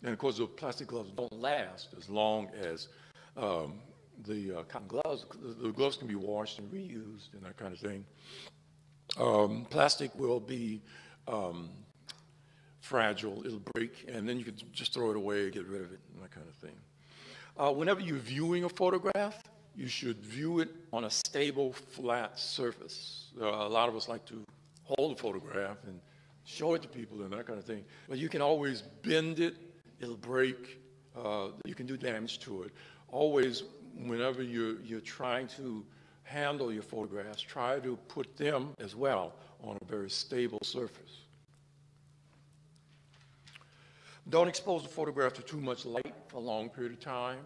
And of course, the plastic gloves don't last as long as the cotton gloves. The gloves can be washed and reused and that kind of thing. Plastic will be fragile, it'll break, and then you can just throw it away, get rid of it, and that kind of thing. Whenever you're viewing a photograph, you should view it on a stable, flat surface. A lot of us like to hold a photograph and show it to people and that kind of thing, but you can always bend it, it'll break, you can do damage to it. Always, whenever you're trying to handle your photographs, try to put them as well on a very stable surface. Don't expose the photograph to too much light for a long period of time.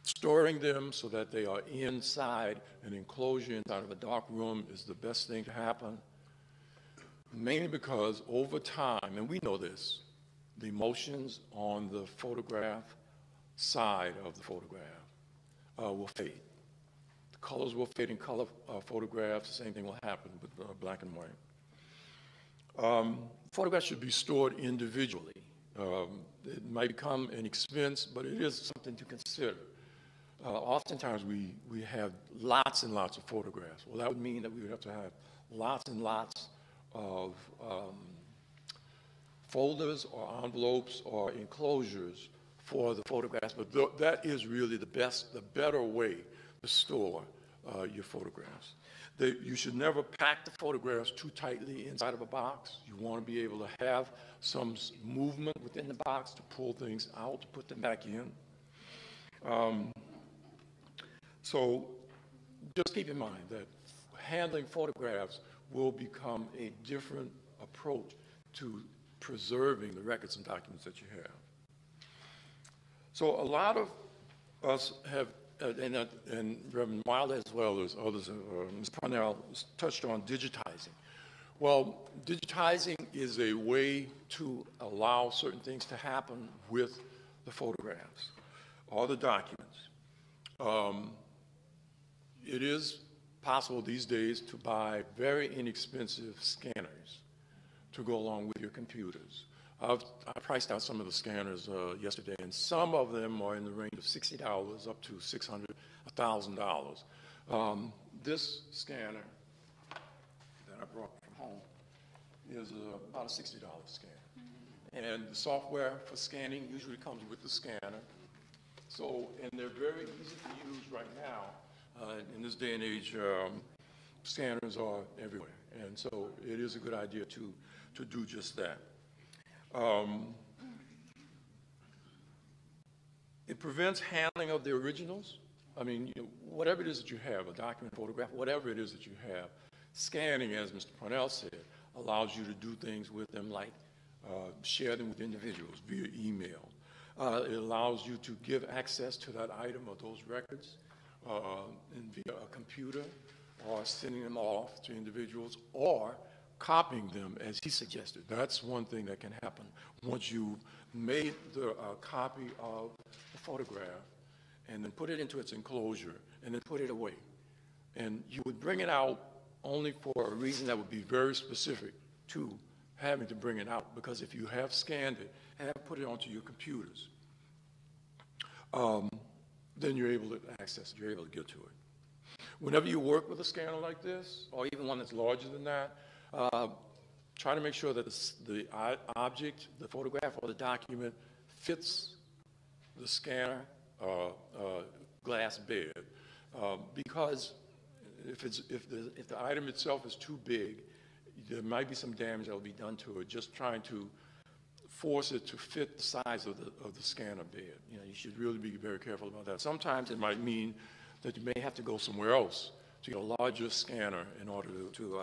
Storing them so that they are inside an enclosure, inside of a dark room, is the best thing to happen. Mainly because over time, and we know this, the emulsions on the photograph side of the photograph will fade. The colors will fade in color photographs. The same thing will happen with black and white. Photographs should be stored individually. It might become an expense, but it is something to consider. Oftentimes we have lots and lots of photographs. Well, that would mean that we would have to have lots and lots of folders or envelopes or enclosures for the photographs, but that is really the better way to store your photographs. You should never pack the photographs too tightly inside of a box. You want to be able to have some movement within the box to pull things out, to put them back in. So just keep in mind that handling photographs will become a different approach to preserving the records and documents that you have. So a lot of us have, and Reverend Wilder as well as others, Ms. Parnell touched on digitizing. Well, digitizing is a way to allow certain things to happen with the photographs or the documents. It is possible these days to buy very inexpensive scanners to go along with your computers. I priced out some of the scanners yesterday, and some of them are in the range of $60 up to $600, $1,000. This scanner that I brought from home is about a $60 scanner. And the software for scanning usually comes with the scanner. So, and they're very easy to use right now. In this day and age, scanners are everywhere. And so it is a good idea to do just that. It prevents handling of the originals. I mean, whatever it is that you have, a document, photograph, whatever it is that you have, scanning, as Mr. Parnell said, allows you to do things with them like share them with individuals via email. It allows you to give access to that item or those records via a computer, or sending them off to individuals, or copying them, as he suggested. That's one thing that can happen once you've made the copy of the photograph and then put it into its enclosure and then put it away. And you would bring it out only for a reason that would be very specific to having to bring it out, because if you have scanned it and have put it onto your computers, then you're able to access it, you're able to get to it. Whenever you work with a scanner like this, or even one that's larger than that, try to make sure that the object, the photograph or the document fits the scanner glass bed. Because if the item itself is too big, there might be some damage that will be done to it, just trying to force it to fit the size of the scanner bed. You know, you should really be very careful about that. Sometimes it might mean that you may have to go somewhere else to get a larger scanner in order to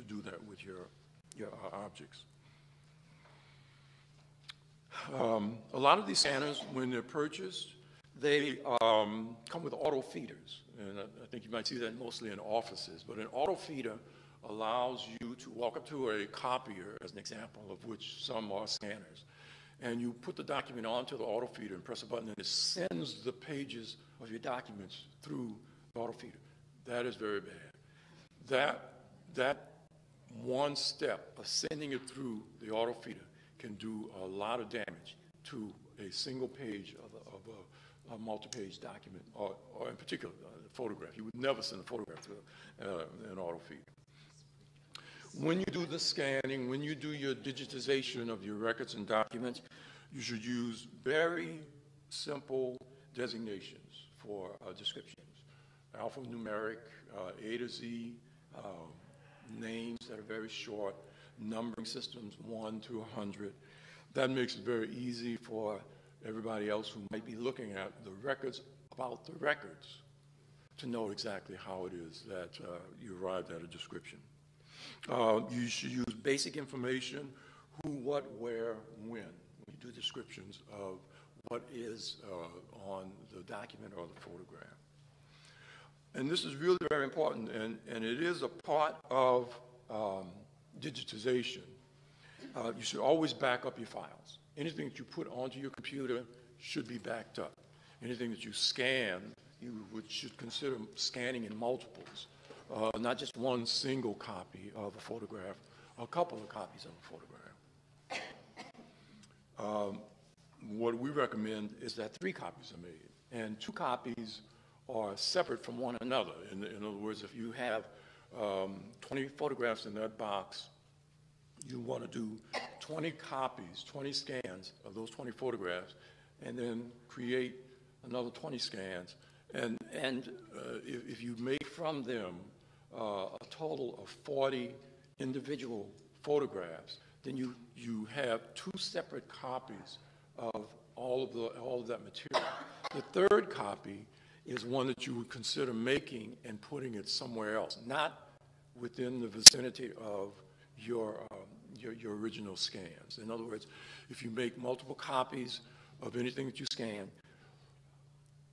do that with your objects. A lot of these scanners, when they're purchased, they come with auto feeders. And I think you might see that mostly in offices. But an auto feeder allows you to walk up to a copier, as an example, of which some are scanners, and you put the document onto the auto feeder and press a button, and it sends the pages of your documents through the auto feeder. That is very bad. That one step of sending it through the auto feeder can do a lot of damage to a single page of a multi-page document, or in particular, a photograph. You would never send a photograph through an auto feeder. When you do the scanning, when you do your digitization of your records and documents, you should use very simple designations for descriptions. Alphanumeric, A to Z, names that are very short, numbering systems 1 to 100. That makes it very easy for everybody else who might be looking at the records about the records to know exactly how it is that you arrived at a description. You should use basic information: who, what, where, when you do descriptions of what is on the document or the photograph. And this is really very important, and it is a part of digitization. You should always back up your files. Anything that you put onto your computer should be backed up. Anything that you scan, you should consider scanning in multiples. Not just one single copy of a photograph, a couple of copies of a photograph. What we recommend is that 3 copies are made, and 2 copies are separate from one another. In other words, if you have 20 photographs in that box, you want to do 20 copies, 20 scans of those 20 photographs, and then create another 20 scans. And if you make from them a total of 40 individual photographs, then you have 2 separate copies of all of that material. The third copy is one that you would consider making and putting it somewhere else, not within the vicinity of your original scans. In other words, if you make multiple copies of anything that you scan,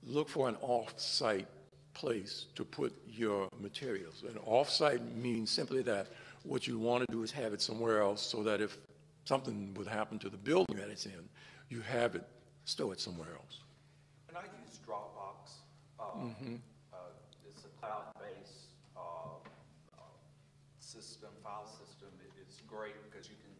look for an off-site place to put your materials. And off-site means simply that what you want to do is have it somewhere else so that if something would happen to the building that it's in, you have it, stow it somewhere else. And I use Dropbox. It's a cloud-based system, file system. It's great because you can,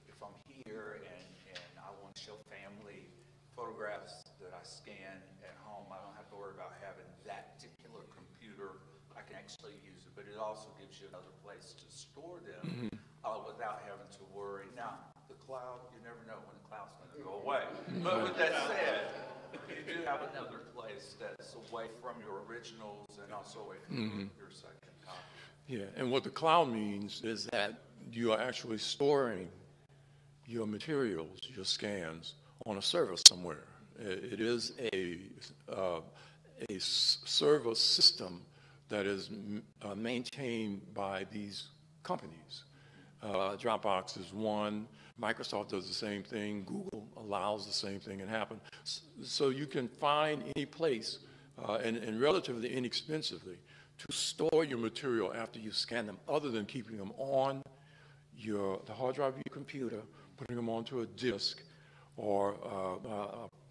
if I'm here and I want to show family photographs that I scan at home, I don't have to worry about having that particular computer. I can actually use it, but it also gives you another place to store them without having to worry. Now, the cloud, you never know when the cloud's going to go away. But with that said, you do have another place that's away from your originals and also away from your second copy. Yeah, and what the cloud means is that you are actually storing your materials, your scans, on a server somewhere. It is a server system that is maintained by these companies. Dropbox is one. Microsoft does the same thing. Google allows the same thing to happen. So you can find any place, and relatively inexpensively, to store your material after you scan them, other than keeping them on the hard drive of your computer, putting them onto a disk, or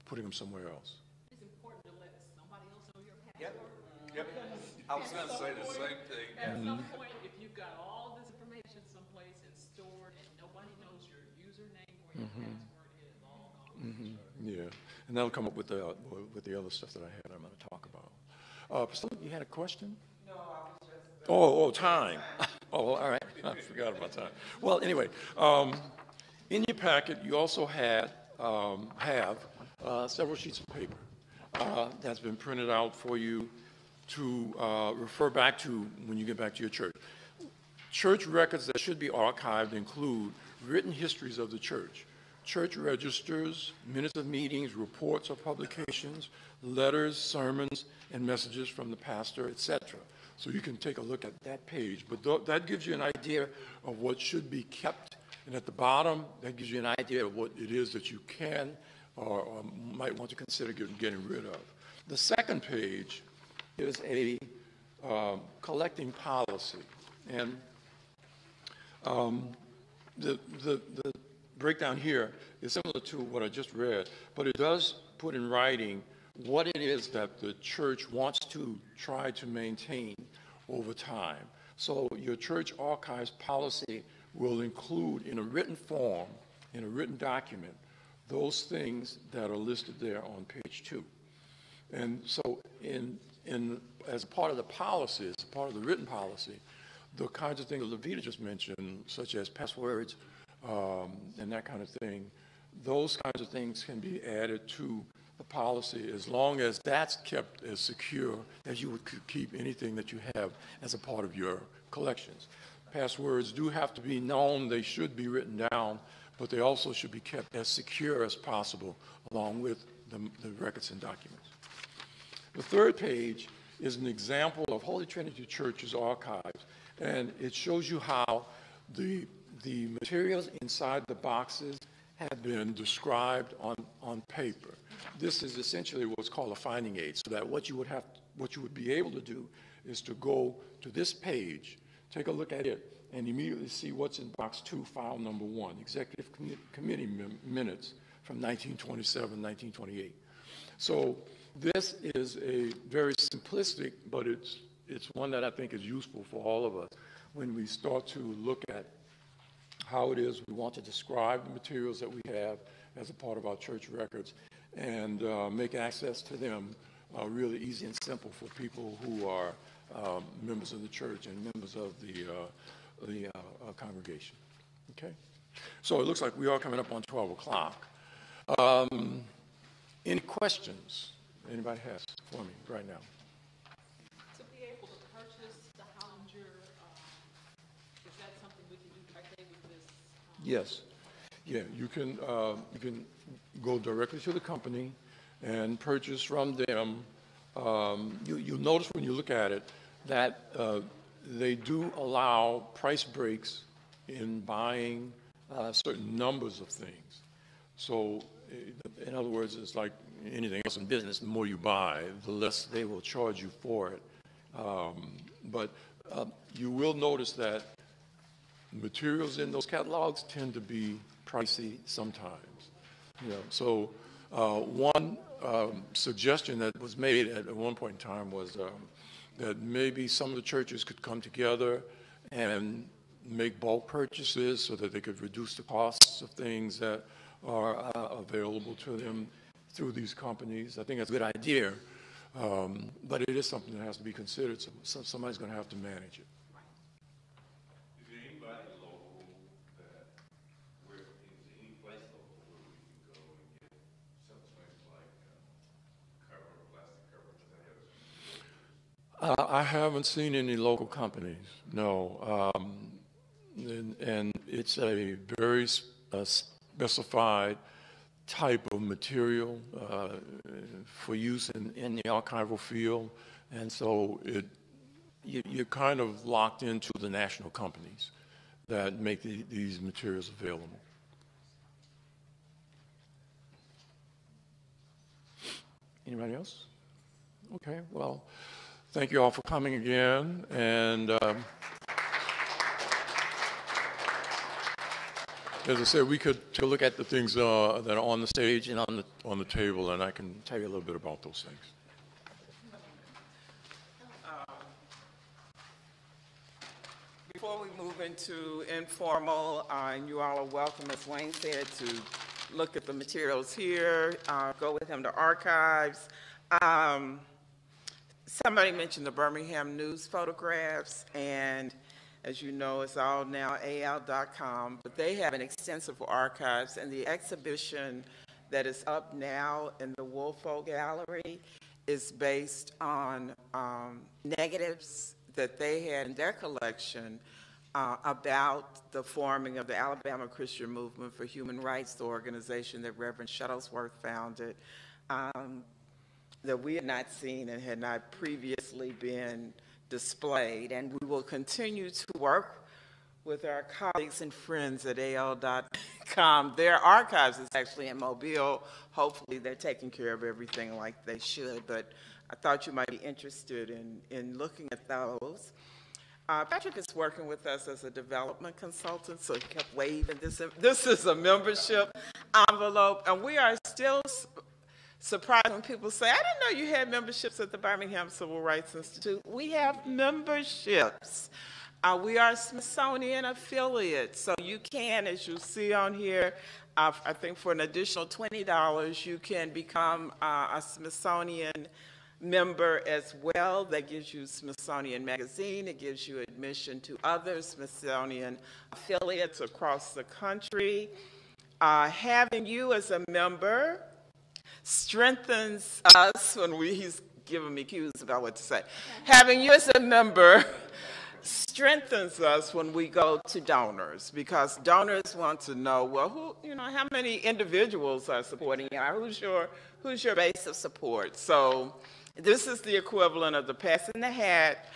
putting them somewhere else. It's important to let somebody else know your password. Yep. I was going to say the same thing. At some point, if you've got all this information someplace and stored and nobody knows your username or your password, it is all gone. Yeah, and that'll come up with the other stuff that I had I'm going to talk about. Priscilla, you had a question? No, I was just... Oh, time. Oh, all right. I forgot about time. Well, anyway, in your packet, you also have several sheets of paper that's been printed out for you to refer back to when you get back to your church. Church records that should be archived include written histories of the church, church registers, minutes of meetings, reports or publications, letters, sermons, and messages from the pastor, etc. So you can take a look at that page. But that gives you an idea of what should be kept. And at the bottom, that gives you an idea of what it is that you can or might want to consider getting rid of. The second page is a collecting policy. And the breakdown here is similar to what I just read, but it does put in writing what it is that the church wants to try to maintain over time. So your church archives policy will include in a written form, in a written document, those things that are listed there on page 2. And so as a part of the policy, as a part of the written policy, the kinds of things that Levita just mentioned, such as passwords and that kind of thing, those kinds of things can be added to the policy as long as that's kept as secure as you would keep anything that you have as a part of your collections. Passwords do have to be known, they should be written down, but they also should be kept as secure as possible along with the records and documents. The third page is an example of Holy Trinity Church's archives, and it shows you how the materials inside the boxes have been described on paper. This is essentially what's called a finding aid, so that what you would be able to do is to go to this page, take a look at it, and immediately see what's in box 2, file number 1, Executive Committee Minutes from 1927, 1928. So this is a very simplistic, but it's one that I think is useful for all of us when we start to look at how it is we want to describe the materials that we have as a part of our church records and make access to them really easy and simple for people who are members of the church and members of the congregation. Okay? So it looks like we are coming up on 12 o'clock. Any questions anybody has for me right now? To be able to purchase the Hollinger, is that something we can do directly with this? Yes. Yeah, you can go directly to the company and purchase from them. You'll notice when you look at it that they do allow price breaks in buying certain numbers of things. So, in other words, it's like anything else in business, the more you buy, the less they will charge you for it. But you will notice that materials in those catalogs tend to be pricey sometimes. You know, so one suggestion that was made at one point in time was that maybe some of the churches could come together and make bulk purchases so that they could reduce the costs of things that are available to them through these companies. I think that's a good idea, but it is something that has to be considered. So somebody's going to have to manage it. Is there anybody local that, is there any place local where we can go and get something like plastic cover? I haven't seen any local companies, no. And it's a very specified type of material for use in the archival field, and so you're kind of locked into the national companies that make these materials available. Anybody else? Okay, well, thank you all for coming again, and as I said, we could take a look at the things that are on the stage and on the table, and I can tell you a little bit about those things. Before we move into informal, and you all are welcome, as Wayne said, to look at the materials here, go with him to archives. Somebody mentioned the Birmingham News photographs, and as you know, it's all now al.com, but they have an extensive archives, and the exhibition that is up now in the Woolfolk Gallery is based on negatives that they had in their collection about the forming of the Alabama Christian Movement for Human Rights, the organization that Reverend Shuttlesworth founded, that we had not seen and had not previously been displayed. And we will continue to work with our colleagues and friends at al.com. Their archives is actually in Mobile. Hopefully they're taking care of everything like they should, but I thought you might be interested in looking at those. Patrick is working with us as a development consultant, so he kept waving. This is a membership envelope, and we are still surprised when people say, I didn't know you had memberships at the Birmingham Civil Rights Institute. We have memberships. We are Smithsonian affiliates, so you can, as you see on here, I think for an additional $20, you can become a Smithsonian member as well. That gives you Smithsonian Magazine. It gives you admission to other Smithsonian affiliates across the country. Having you as a member strengthens us when he's giving me cues about what to say. Having you as a member strengthens us when we go to donors, because donors want to know, well, how many individuals are supporting you? Who's your base of support? So this is the equivalent of the pass in the hat.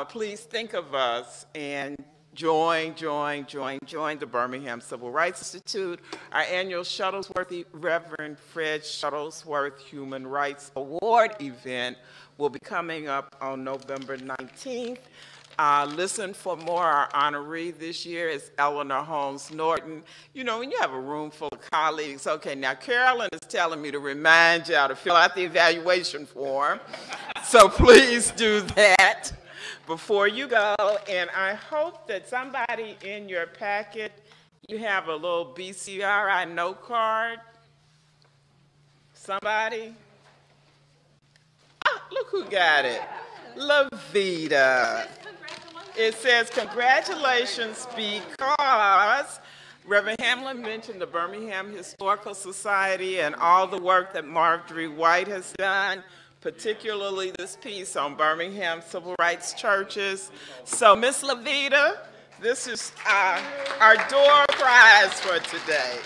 Please think of us and join the Birmingham Civil Rights Institute. Our annual Shuttlesworth, Reverend Fred Shuttlesworth Human Rights Award event will be coming up on November 19th. Listen for more. Our honoree this year is Eleanor Holmes Norton. You know, when you have a room full of colleagues, okay, now Carolyn is telling me to remind y'all to fill out the evaluation form. So please do that before you go. And I hope that somebody in your packet, you have a little BCRI note card. Somebody? Oh, look who got it. Lavita. It says, congratulations, because Reverend Hamlin mentioned the Birmingham Historical Society and all the work that Marjorie White has done, particularly this piece on Birmingham civil rights churches. So, Ms. Levita, this is our door prize for today.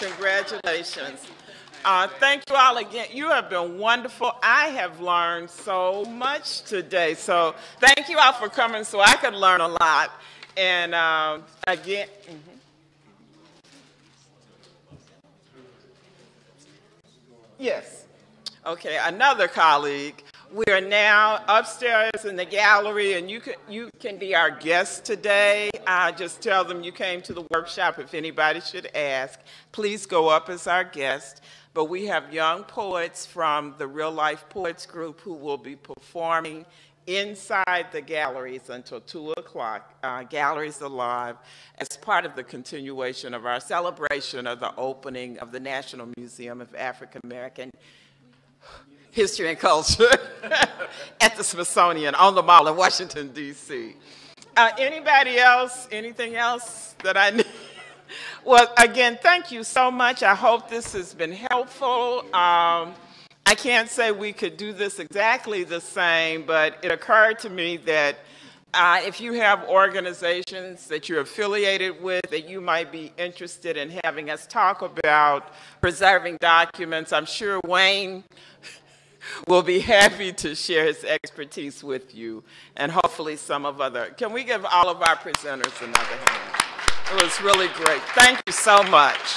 Congratulations. Thank you all again. You have been wonderful. I have learned so much today. So thank you all for coming so I could learn a lot. And again, yes. Okay, another colleague. We are now upstairs in the gallery, and you can be our guest today. Just tell them you came to the workshop. If anybody should ask, please go up as our guest. But we have young poets from the Real Life Poets Group who will be performing inside the galleries until 2 o'clock, Galleries Alive, as part of the continuation of our celebration of the opening of the National Museum of African American History and Culture at the Smithsonian on the Mall in Washington, D.C. Anybody else? Anything else that I need? Well, again, thank you so much. I hope this has been helpful. I can't say we could do this exactly the same, but it occurred to me that if you have organizations that you're affiliated with that you might be interested in having us talk about preserving documents, I'm sure Wayne will be happy to share his expertise with you, and hopefully some of other. Can we give all of our presenters another hand? It was really great. Thank you so much.